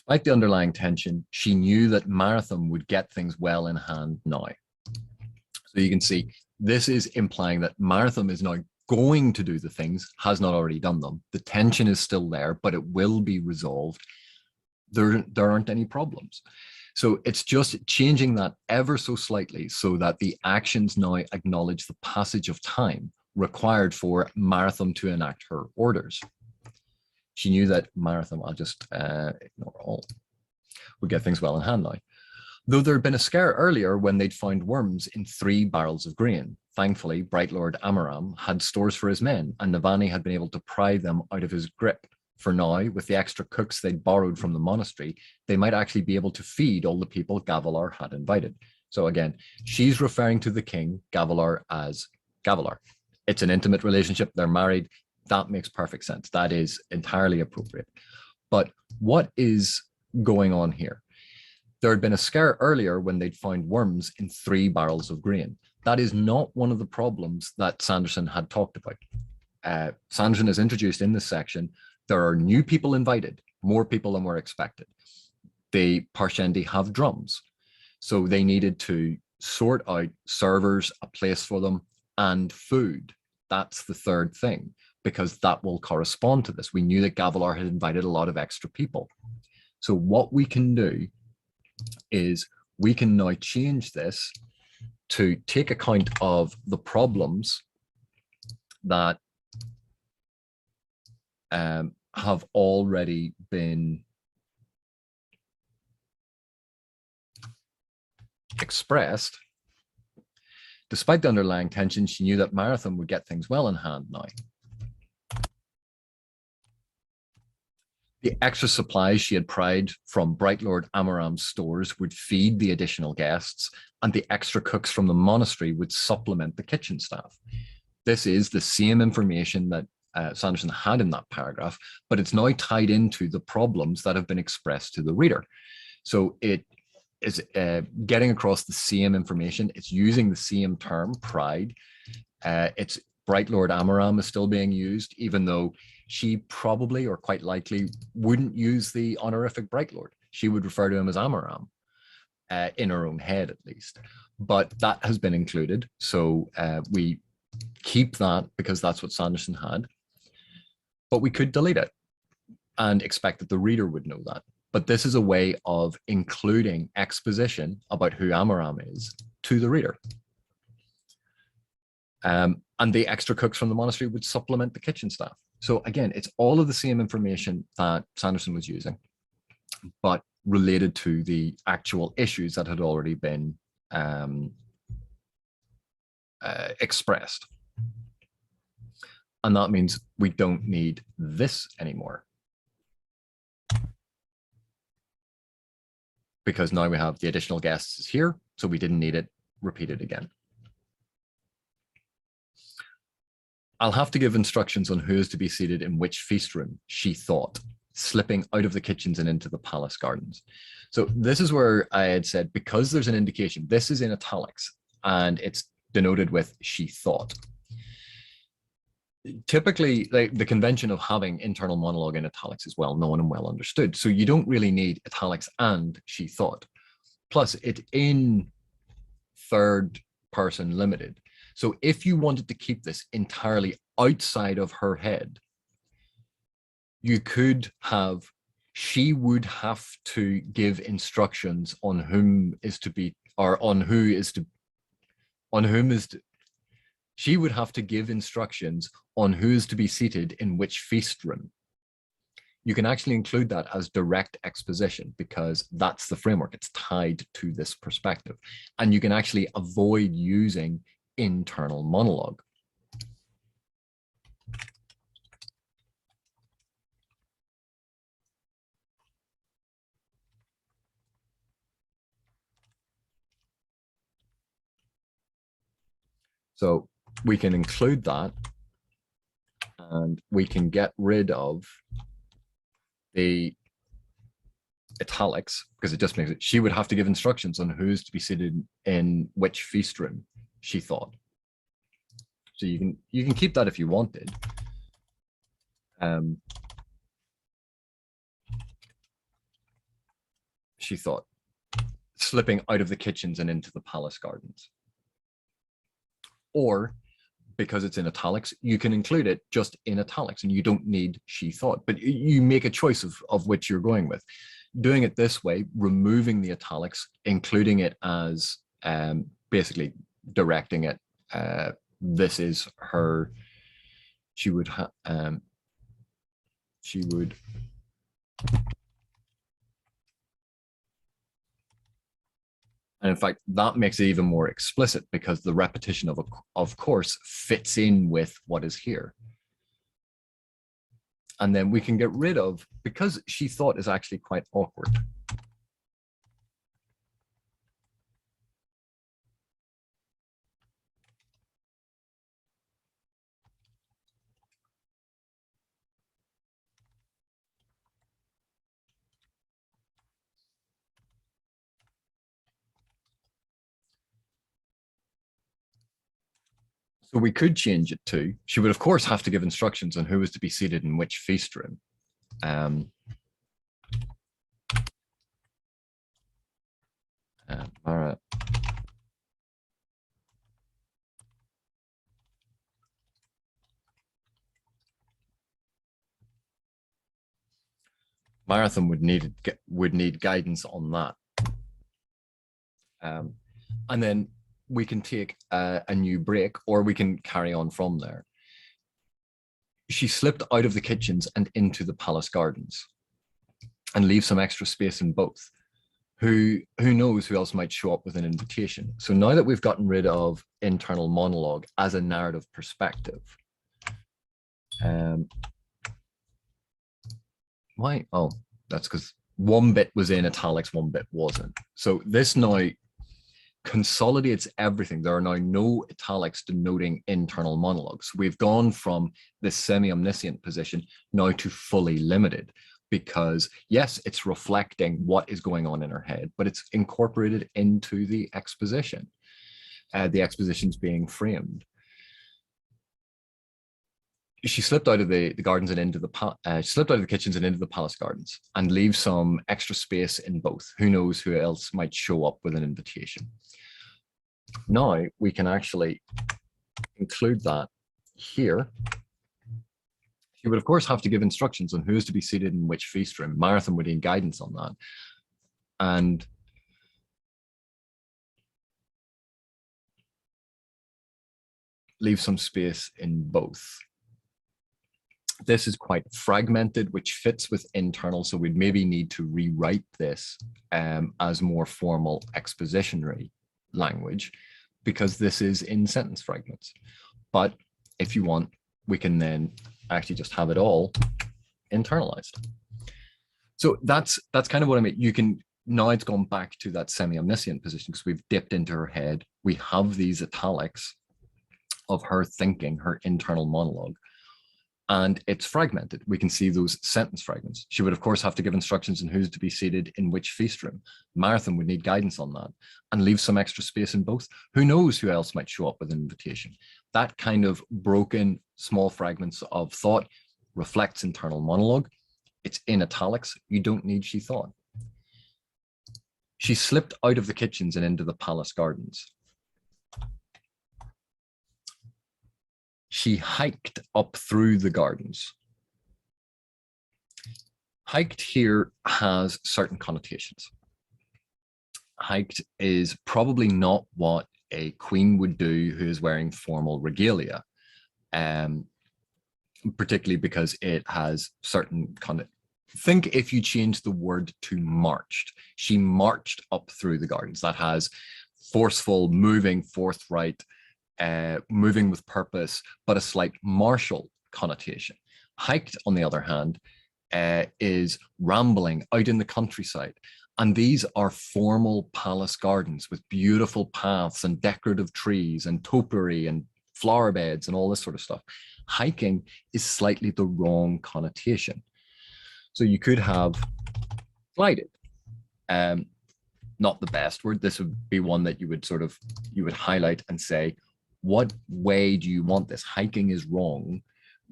Despite the underlying tension, she knew that Marathon would get things well in hand now. So you can see this is implying that Marathon is now going to do the things, has not already done them. The tension is still there, but it will be resolved. There aren't any problems. So it's just changing that ever so slightly so that the actions now acknowledge the passage of time required for Marathon to enact her orders. She knew that Marathon, I'll just ignore all, would get things well in hand now. Though there had been a scare earlier when they'd found worms in 3 barrels of grain. Thankfully, Bright Lord Amaram had stores for his men, and Navani had been able to pry them out of his grip. For now, with the extra cooks they'd borrowed from the monastery, they might actually be able to feed all the people Gavilar had invited. So again, she's referring to the king, Gavilar, as Gavilar. It's an intimate relationship. They're married. That makes perfect sense. That is entirely appropriate. But what is going on here? There had been a scare earlier when they'd found worms in 3 barrels of grain. That is not one of the problems that Sanderson had talked about. Sanderson is introduced in this section. There are new people invited, more people than were expected. The Parshendi have drums. So they needed to sort out servers, a place for them, and food. That's the third thing, because that will correspond to this. We knew that Gavilar had invited a lot of extra people. So what we can do is we can now change this to take account of the problems that have already been expressed. Despite the underlying tension, she knew that Marathon would get things well in hand now. The extra supplies she had pried from Bright Lord Amaram's stores would feed the additional guests, and the extra cooks from the monastery would supplement the kitchen staff. This is the same information that Sanderson had in that paragraph, but it's now tied into the problems that have been expressed to the reader. So it is getting across the same information. It's using the same term, pride. It's Bright Lord Amaram is still being used, even though she probably or quite likely wouldn't use the honorific Bright Lord. She would refer to him as Amaram, in her own head at least. But that has been included. So we keep that because that's what Sanderson had. But we could delete it and expect that the reader would know that. But this is a way of including exposition about who Amaram is to the reader. And the extra cooks from the monastery would supplement the kitchen staff. So again, it's all of the same information that Sanderson was using, but related to the actual issues that had already been expressed. And that means we don't need this anymore, because now we have the additional guests here, so we didn't need it repeated again. I'll have to give instructions on who is to be seated in which feast room, she thought, slipping out of the kitchens and into the palace gardens. So this is where I had said, because there's an indication, this is in italics, and it's denoted with she thought. Typically, the convention of having internal monologue in italics is well known and well understood. So you don't really need italics and she thought. Plus, it's in third person limited. So if you wanted to keep this entirely outside of her head, you could have, she would have to give instructions on whom is to be, or on who is to, on whom is to, she would have to give instructions on who is to be seated in which feast room. You can actually include that as direct exposition because that's the framework. It's tied to this perspective. And you can actually avoid using internal monologue. So we can include that and we can get rid of the italics because it just makes it, she would have to give instructions on who's to be seated in which feast room, she thought. So you can keep that if you wanted. she thought, slipping out of the kitchens and into the palace gardens. Or, because it's in italics, you can include it just in italics and you don't need she thought, but you make a choice of which you're going with. Doing it this way, removing the italics, including it as basically directing it, this is her, she would and in fact, that makes it even more explicit because the repetition of course fits in with what is here. And then we can get rid of, because she thought is actually quite awkward. So we could change it to, she would of course have to give instructions on who was to be seated in which feast room. Mara. Marathon would need guidance on that. And then we can take a new break, or we can carry on from there. She slipped out of the kitchens and into the palace gardens and leave some extra space in both. Who knows who else might show up with an invitation. So now that we've gotten rid of internal monologue as a narrative perspective, why? Oh, that's because one bit was in italics, one bit wasn't. So this now consolidates everything. There are now no italics denoting internal monologues. We've gone from this semi-omniscient position now to fully limited, because yes, it's reflecting what is going on in her head, but it's incorporated into the exposition. The exposition's being framed. She slipped out of the gardens and into slipped out of the kitchens and into the palace gardens, and leaves some extra space in both. Who knows who else might show up with an invitation. Now we can actually include that here. She would of course have to give instructions on who is to be seated in which feast room. Marathon would need guidance on that. And leave some space in both. This is quite fragmented, which fits with internal, so we'd maybe need to rewrite this as more formal expositionary language, because this is in sentence fragments. But if you want, we can then actually just have it all internalized. So that's kind of what I mean. You can, now it's gone back to that semi-omniscient position because we've dipped into her head. We have these italics of her thinking, her internal monologue, and it's fragmented. We can see those sentence fragments. She would of course have to give instructions on who's to be seated in which feast room. Marathon would need guidance on that and leave some extra space in both. Who knows who else might show up with an invitation. That kind of broken small fragments of thought reflects internal monologue. It's in italics. You don't need she thought. She slipped out of the kitchens and into the palace gardens. She hiked up through the gardens. Hiked here has certain connotations. Hiked is probably not what a queen would do who is wearing formal regalia, particularly because it has certain think if you change the word to marched. She marched up through the gardens. That has forceful, moving, forthright, moving with purpose, but a slight martial connotation. Hiked, on the other hand, is rambling out in the countryside. And these are formal palace gardens with beautiful paths and decorative trees and topiary and flower beds and all this sort of stuff. Hiking is slightly the wrong connotation. So you could have glided. Not the best word. This would be one that you would highlight and say, what way do you want this? Hiking is wrong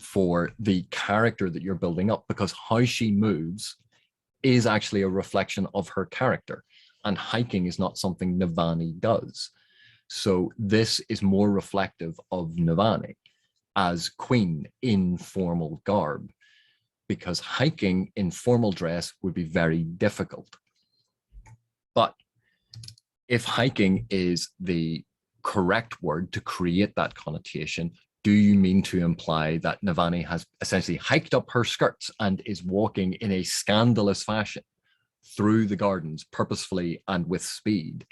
for the character that you're building up, because how she moves is actually a reflection of her character, and hiking is not something Navani does. So this is more reflective of Navani as queen in formal garb, because hiking in formal dress would be very difficult. But if hiking is the correct word to create that connotation, do you mean to imply that Navani has essentially hiked up her skirts and is walking in a scandalous fashion through the gardens purposefully and with speed,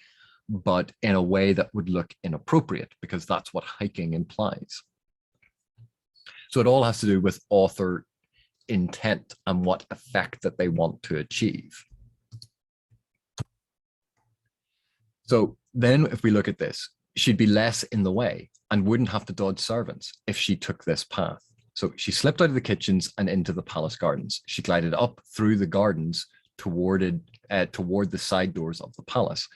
but in a way that would look inappropriate, because that's what hiking implies? So it all has to do with author intent and what effect that they want to achieve. So then if we look at this, she'd be less in the way and wouldn't have to dodge servants if she took this path. So she slipped out of the kitchens and into the palace gardens. She glided up through the gardens toward the side doors of the palace.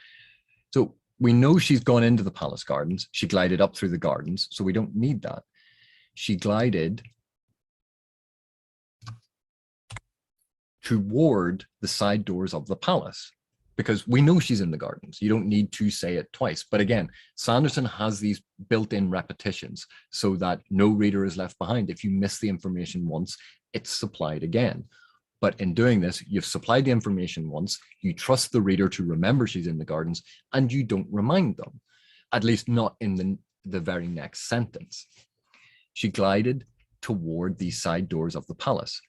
So we know she's gone into the palace gardens. She glided up through the gardens, so we don't need that. She glided toward the side doors of the palace, because we know she's in the gardens. You don't need to say it twice. But again, Sanderson has these built-in repetitions so that no reader is left behind. If you miss the information once, it's supplied again. But in doing this, you've supplied the information once, you trust the reader to remember she's in the gardens, and you don't remind them, at least not in the very next sentence. She glided toward the side doors of the palace.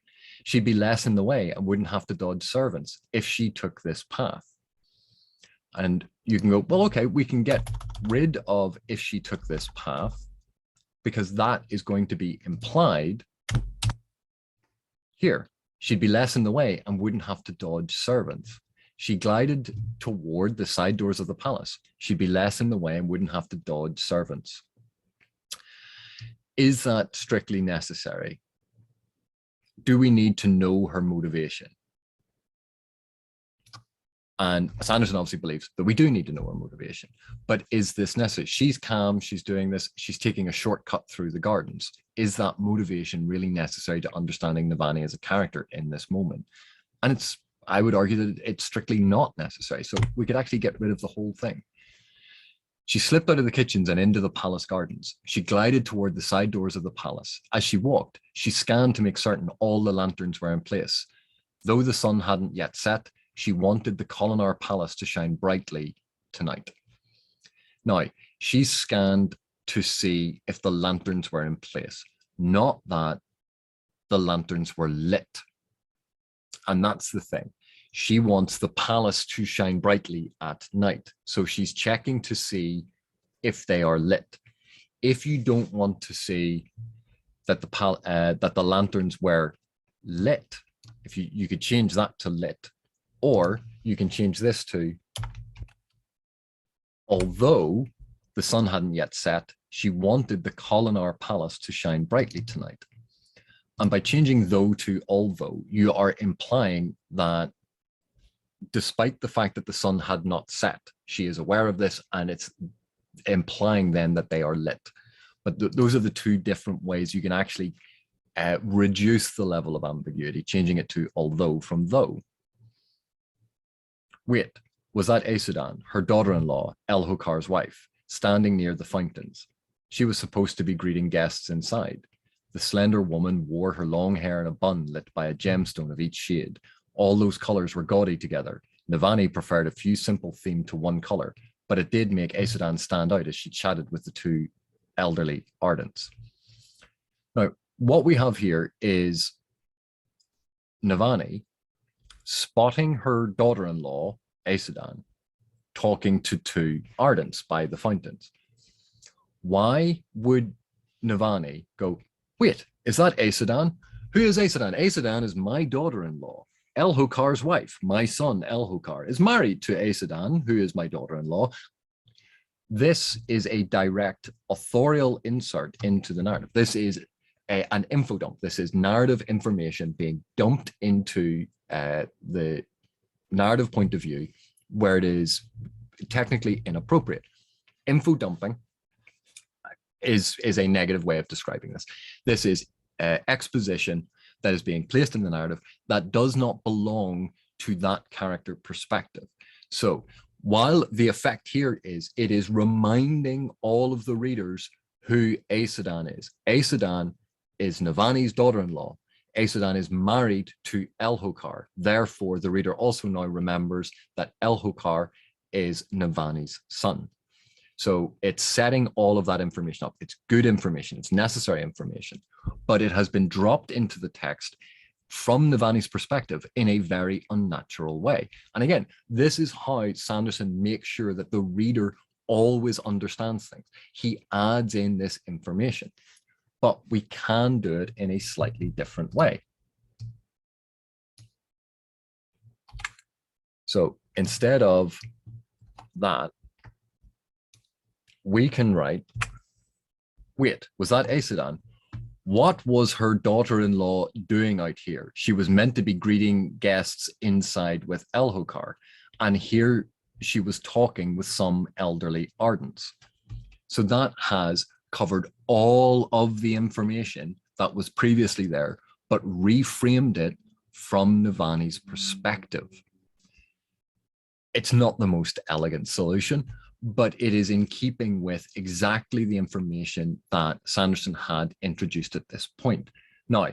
She'd be less in the way and wouldn't have to dodge servants if she took this path. And you can go, well, okay, we can get rid of if she took this path, because that is going to be implied here. She'd be less in the way and wouldn't have to dodge servants. She glided toward the side doors of the palace. She'd be less in the way and wouldn't have to dodge servants. Is that strictly necessary? Do we need to know her motivation? And Sanderson obviously believes that we do need to know her motivation, but is this necessary? She's calm, she's doing this, she's taking a shortcut through the gardens. Is that motivation really necessary to understanding Navani as a character in this moment? And I would argue that it's strictly not necessary. So we could actually get rid of the whole thing. She slipped out of the kitchens and into the palace gardens. She glided toward the side doors of the palace. As she walked, she scanned to make certain all the lanterns were in place. Though the sun hadn't yet set, she wanted the Colonnar Palace to shine brightly tonight. Now, she scanned to see if the lanterns were in place, not that the lanterns were lit. And that's the thing. She wants the palace to shine brightly at night. So she's checking to see if they are lit. If you don't want to see that the lanterns were lit, if you could change that to lit, or you can change this to, although the sun hadn't yet set, she wanted the Colonnar Palace to shine brightly tonight. And by changing though to although, you are implying that despite the fact that the sun had not set, she is aware of this, and it's implying then that they are lit. But those are the two different ways you can actually reduce the level of ambiguity, changing it to although from though. Wait, was that Aesudan, her daughter-in-law, El-Hokar's wife, standing near the fountains? She was supposed to be greeting guests inside. The slender woman wore her long hair in a bun lit by a gemstone of each shade. All those colors were gaudy together. Navani preferred a few simple themes to one color, but it did make Aesudan stand out as she chatted with the two elderly Ardents. Now, what we have here is Navani spotting her daughter-in-law, Aesudan, talking to two Ardents by the fountains. Why would Navani go, wait, is that Aesudan? Who is Aesudan? Aesudan is my daughter-in-law. El-Hokar's wife, my son El-Hokar, is married to Aesudan, who is my daughter-in-law. This is a direct authorial insert into the narrative. This is an info dump. This is narrative information being dumped into the narrative point of view where it is technically inappropriate. Info dumping is a negative way of describing this. This is exposition that is being placed in the narrative that does not belong to that character perspective. So while the effect here is, it is reminding all of the readers who Aes Sedai is. Aes Sedai is Navani's daughter-in-law. Aes Sedai is married to Elhokar. Therefore, the reader also now remembers that Elhokar is Navani's son. So it's setting all of that information up. It's good information. It's necessary information, but it has been dropped into the text from Navani's perspective in a very unnatural way. And again, this is how Sanderson makes sure that the reader always understands things. He adds in this information, but we can do it in a slightly different way. So instead of that, we can write, wait, was that Aes Sedai? What was her daughter-in-law doing out here? She was meant to be greeting guests inside with Elhokar, and here she was talking with some elderly Ardents. So that has covered all of the information that was previously there, but reframed it from Navani's perspective. It's not the most elegant solution, but it is in keeping with exactly the information that Sanderson had introduced at this point. Now,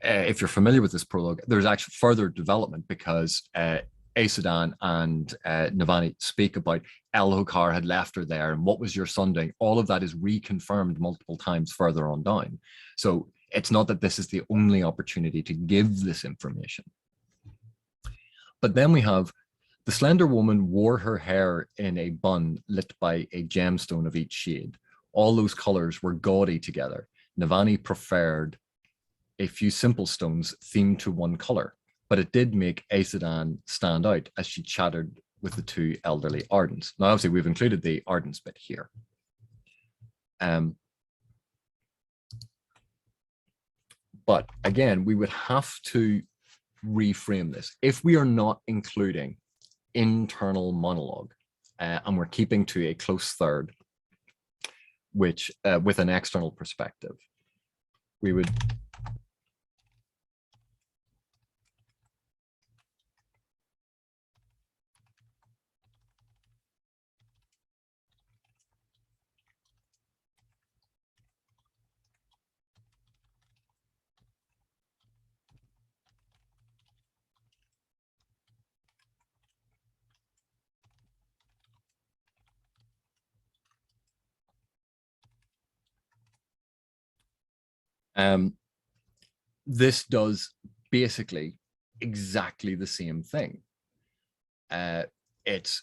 if you're familiar with this prologue, there's actually further development because Aes Sedai and Navani speak about Elhokar had left her there and what was your son doing. All of that is reconfirmed multiple times further on down. So it's not that this is the only opportunity to give this information. But then we have, the slender woman wore her hair in a bun lit by a gemstone of each shade. All those colors were gaudy together. Navani preferred a few simple stones themed to one color, but it did make Aes Sedai stand out as she chattered with the two elderly Ardents. Now, obviously, we've included the Ardents bit here. But again, we would have to reframe this. If we are not including internal monologue, and we're keeping to a close third, which with an external perspective, we would this does basically exactly the same thing. It's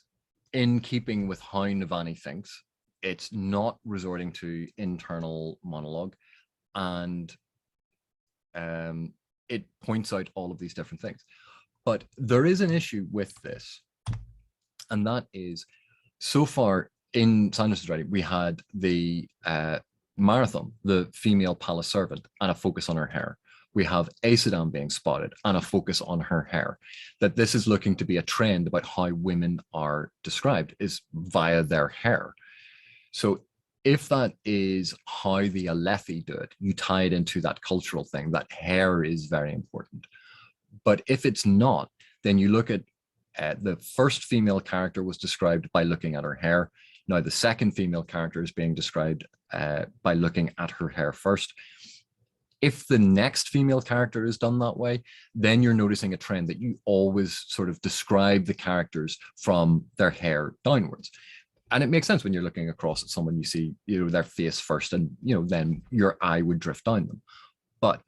in keeping with how Navani thinks. It's not resorting to internal monologue, and it points out all of these different things. But there is an issue with this, and that is, so far in Sanderson's writing, we had the Marathon, the female palace servant, and a focus on her hair. We have Aes Sedai being spotted and a focus on her hair. That this is looking to be a trend about how women are described is via their hair. So if that is how the Alethi do it, you tie it into that cultural thing, that hair is very important. But if it's not, then you look at the first female character was described by looking at her hair. Now the second female character is being described by looking at her hair first. If the next female character is done that way, then you're noticing a trend that you always sort of describe the characters from their hair downwards. And it makes sense when you're looking across at someone, you see, their face first, and, then your eye would drift down them. But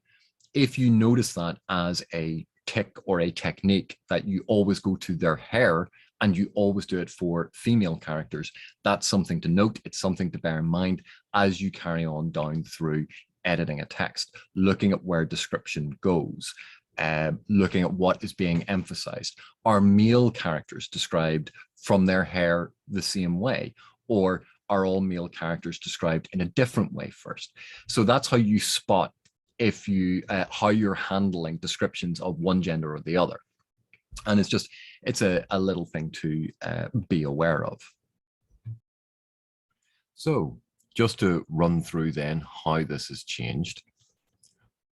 if you notice that as a tick or a technique, that you always go to their hair and you always do it for female characters, that's something to note. It's something to bear in mind as you carry on down through editing a text, looking at where description goes, looking at what is being emphasized. Are male characters described from their hair the same way, or are all male characters described in a different way first? So that's how you spot if you how you're handling descriptions of one gender or the other. And it's a little thing to be aware of. So just to run through then how this has changed.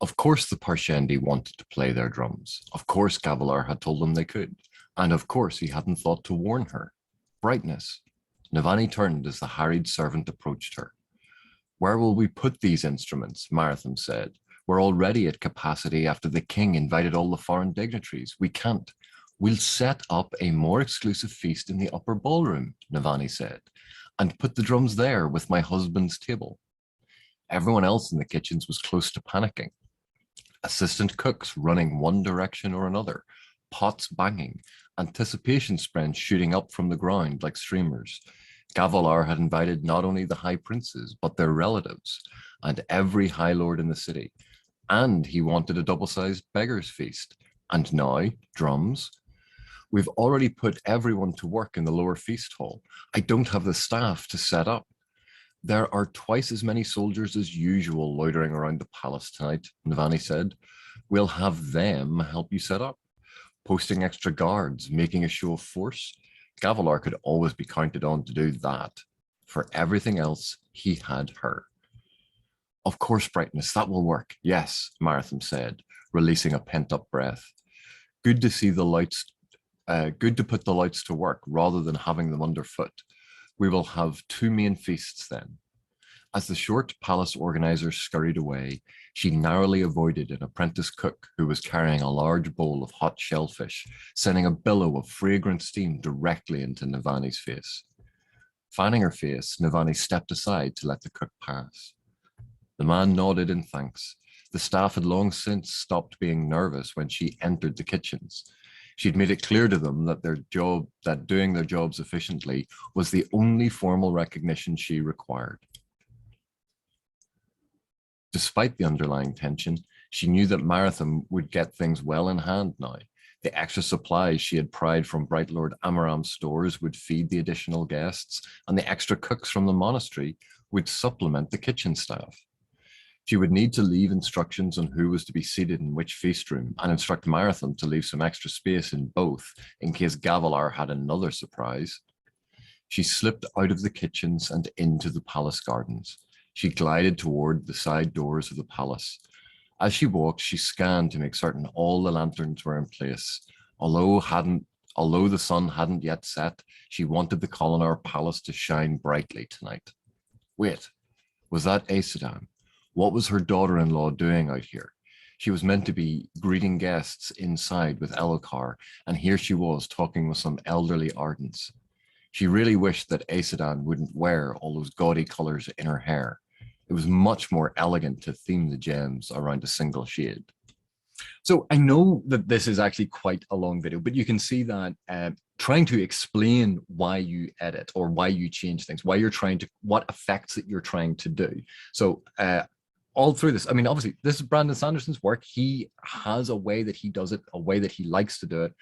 Of course the Parshendi wanted to play their drums. Of course Gavilar had told them they could. And of course he hadn't thought to warn her. Brightness. Navani turned as the harried servant approached her. Where will we put these instruments? Marathon said. We're already at capacity after the king invited all the foreign dignitaries. We can't. We'll set up a more exclusive feast in the upper ballroom, Navani said, and put the drums there with my husband's table. Everyone else in the kitchens was close to panicking. Assistant cooks running one direction or another, pots banging, anticipation sprints shooting up from the ground like streamers. Gavilar had invited not only the high princes, but their relatives, and every high lord in the city. And he wanted a double-sized beggar's feast. And now, drums. We've already put everyone to work in the lower feast hall. I don't have the staff to set up. There are twice as many soldiers as usual loitering around the palace tonight, Navani said. We'll have them help you set up. Posting extra guards, making a show of force. Gavilar could always be counted on to do that. For everything else, he had her. Of course, Brightness, that will work. Yes, Marathon said, releasing a pent-up breath. Good to see the lights, good to put the lights to work rather than having them underfoot. We will have 2 main feasts then. As the short palace organizer scurried away, she narrowly avoided an apprentice cook who was carrying a large bowl of hot shellfish, sending a billow of fragrant steam directly into Navani's face. Fanning her face, Navani stepped aside to let the cook pass. The man nodded in thanks. The staff had long since stopped being nervous when she entered the kitchens. She'd made it clear to them that doing their jobs efficiently was the only formal recognition she required. Despite the underlying tension, she knew that Marathon would get things well in hand now. The extra supplies she had pried from Bright Lord Amaram's stores would feed the additional guests, and the extra cooks from the monastery would supplement the kitchen staff. She would need to leave instructions on who was to be seated in which feast room and instruct Marathon to leave some extra space in both in case Gavilar had another surprise. She slipped out of the kitchens and into the palace gardens. She glided toward the side doors of the palace. As she walked, she scanned to make certain all the lanterns were in place. Although the sun hadn't yet set, she wanted the Colonel Palace to shine brightly tonight. Wait, was that Aesudan? What was her daughter-in-law doing out here? She was meant to be greeting guests inside with Elokar, and here she was talking with some elderly Ardents. She really wished that Aesudan wouldn't wear all those gaudy colors in her hair. It was much more elegant to theme the gems around a single shade. So I know that this is actually quite a long video, but you can see that trying to explain why you edit or why you change things, what effects that you're trying to do. So all through this, I mean, obviously, this is Brandon Sanderson's work. He has a way that he does it, a way that he likes to do it,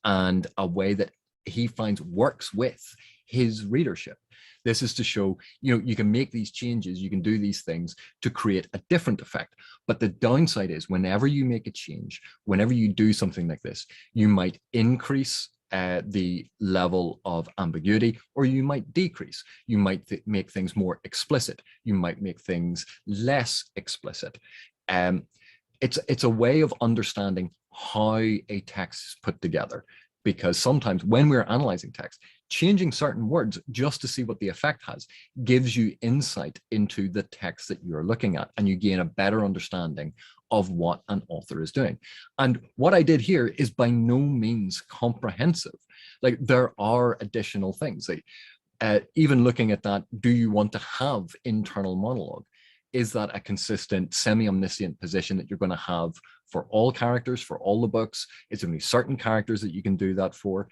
and a way that he finds works with his readership. This is to show, you can make these changes, you can do these things to create a different effect. But the downside is whenever you make a change, whenever you do something like this, you might increase the level of ambiguity, or you might decrease. You might make things more explicit. You might make things less explicit. It's a way of understanding how a text is put together, because sometimes when we're analyzing text, changing certain words just to see what the effect has gives you insight into the text that you're looking at, and you gain a better understanding of what an author is doing. And what I did here is by no means comprehensive. Like, there are additional things. Like, even looking at that, do you want to have internal monologue? Is that a consistent semi-omniscient position that you're going to have for all characters, for all the books? Is there only certain characters that you can do that for?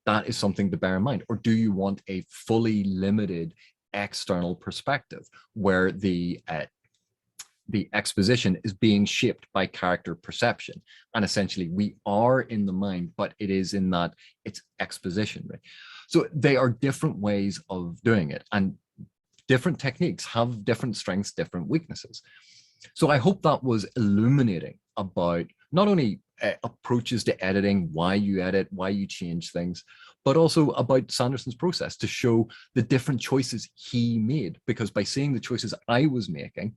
That is something to bear in mind. Or do you want a fully limited external perspective where the exposition is being shaped by character perception? And essentially we are in the mind, but it is in that it's exposition, right? So they are different ways of doing it, and different techniques have different strengths, different weaknesses. So I hope that was illuminating about not only approaches to editing, why you edit, why you change things, but also about Sanderson's process to show the different choices he made. Because by seeing the choices I was making,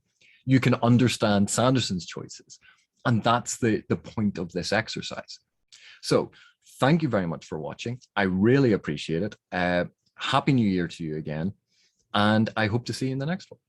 you can understand Sanderson's choices. And that's the point of this exercise. So thank you very much for watching. I really appreciate it. Happy New Year to you again. And I hope to see you in the next one.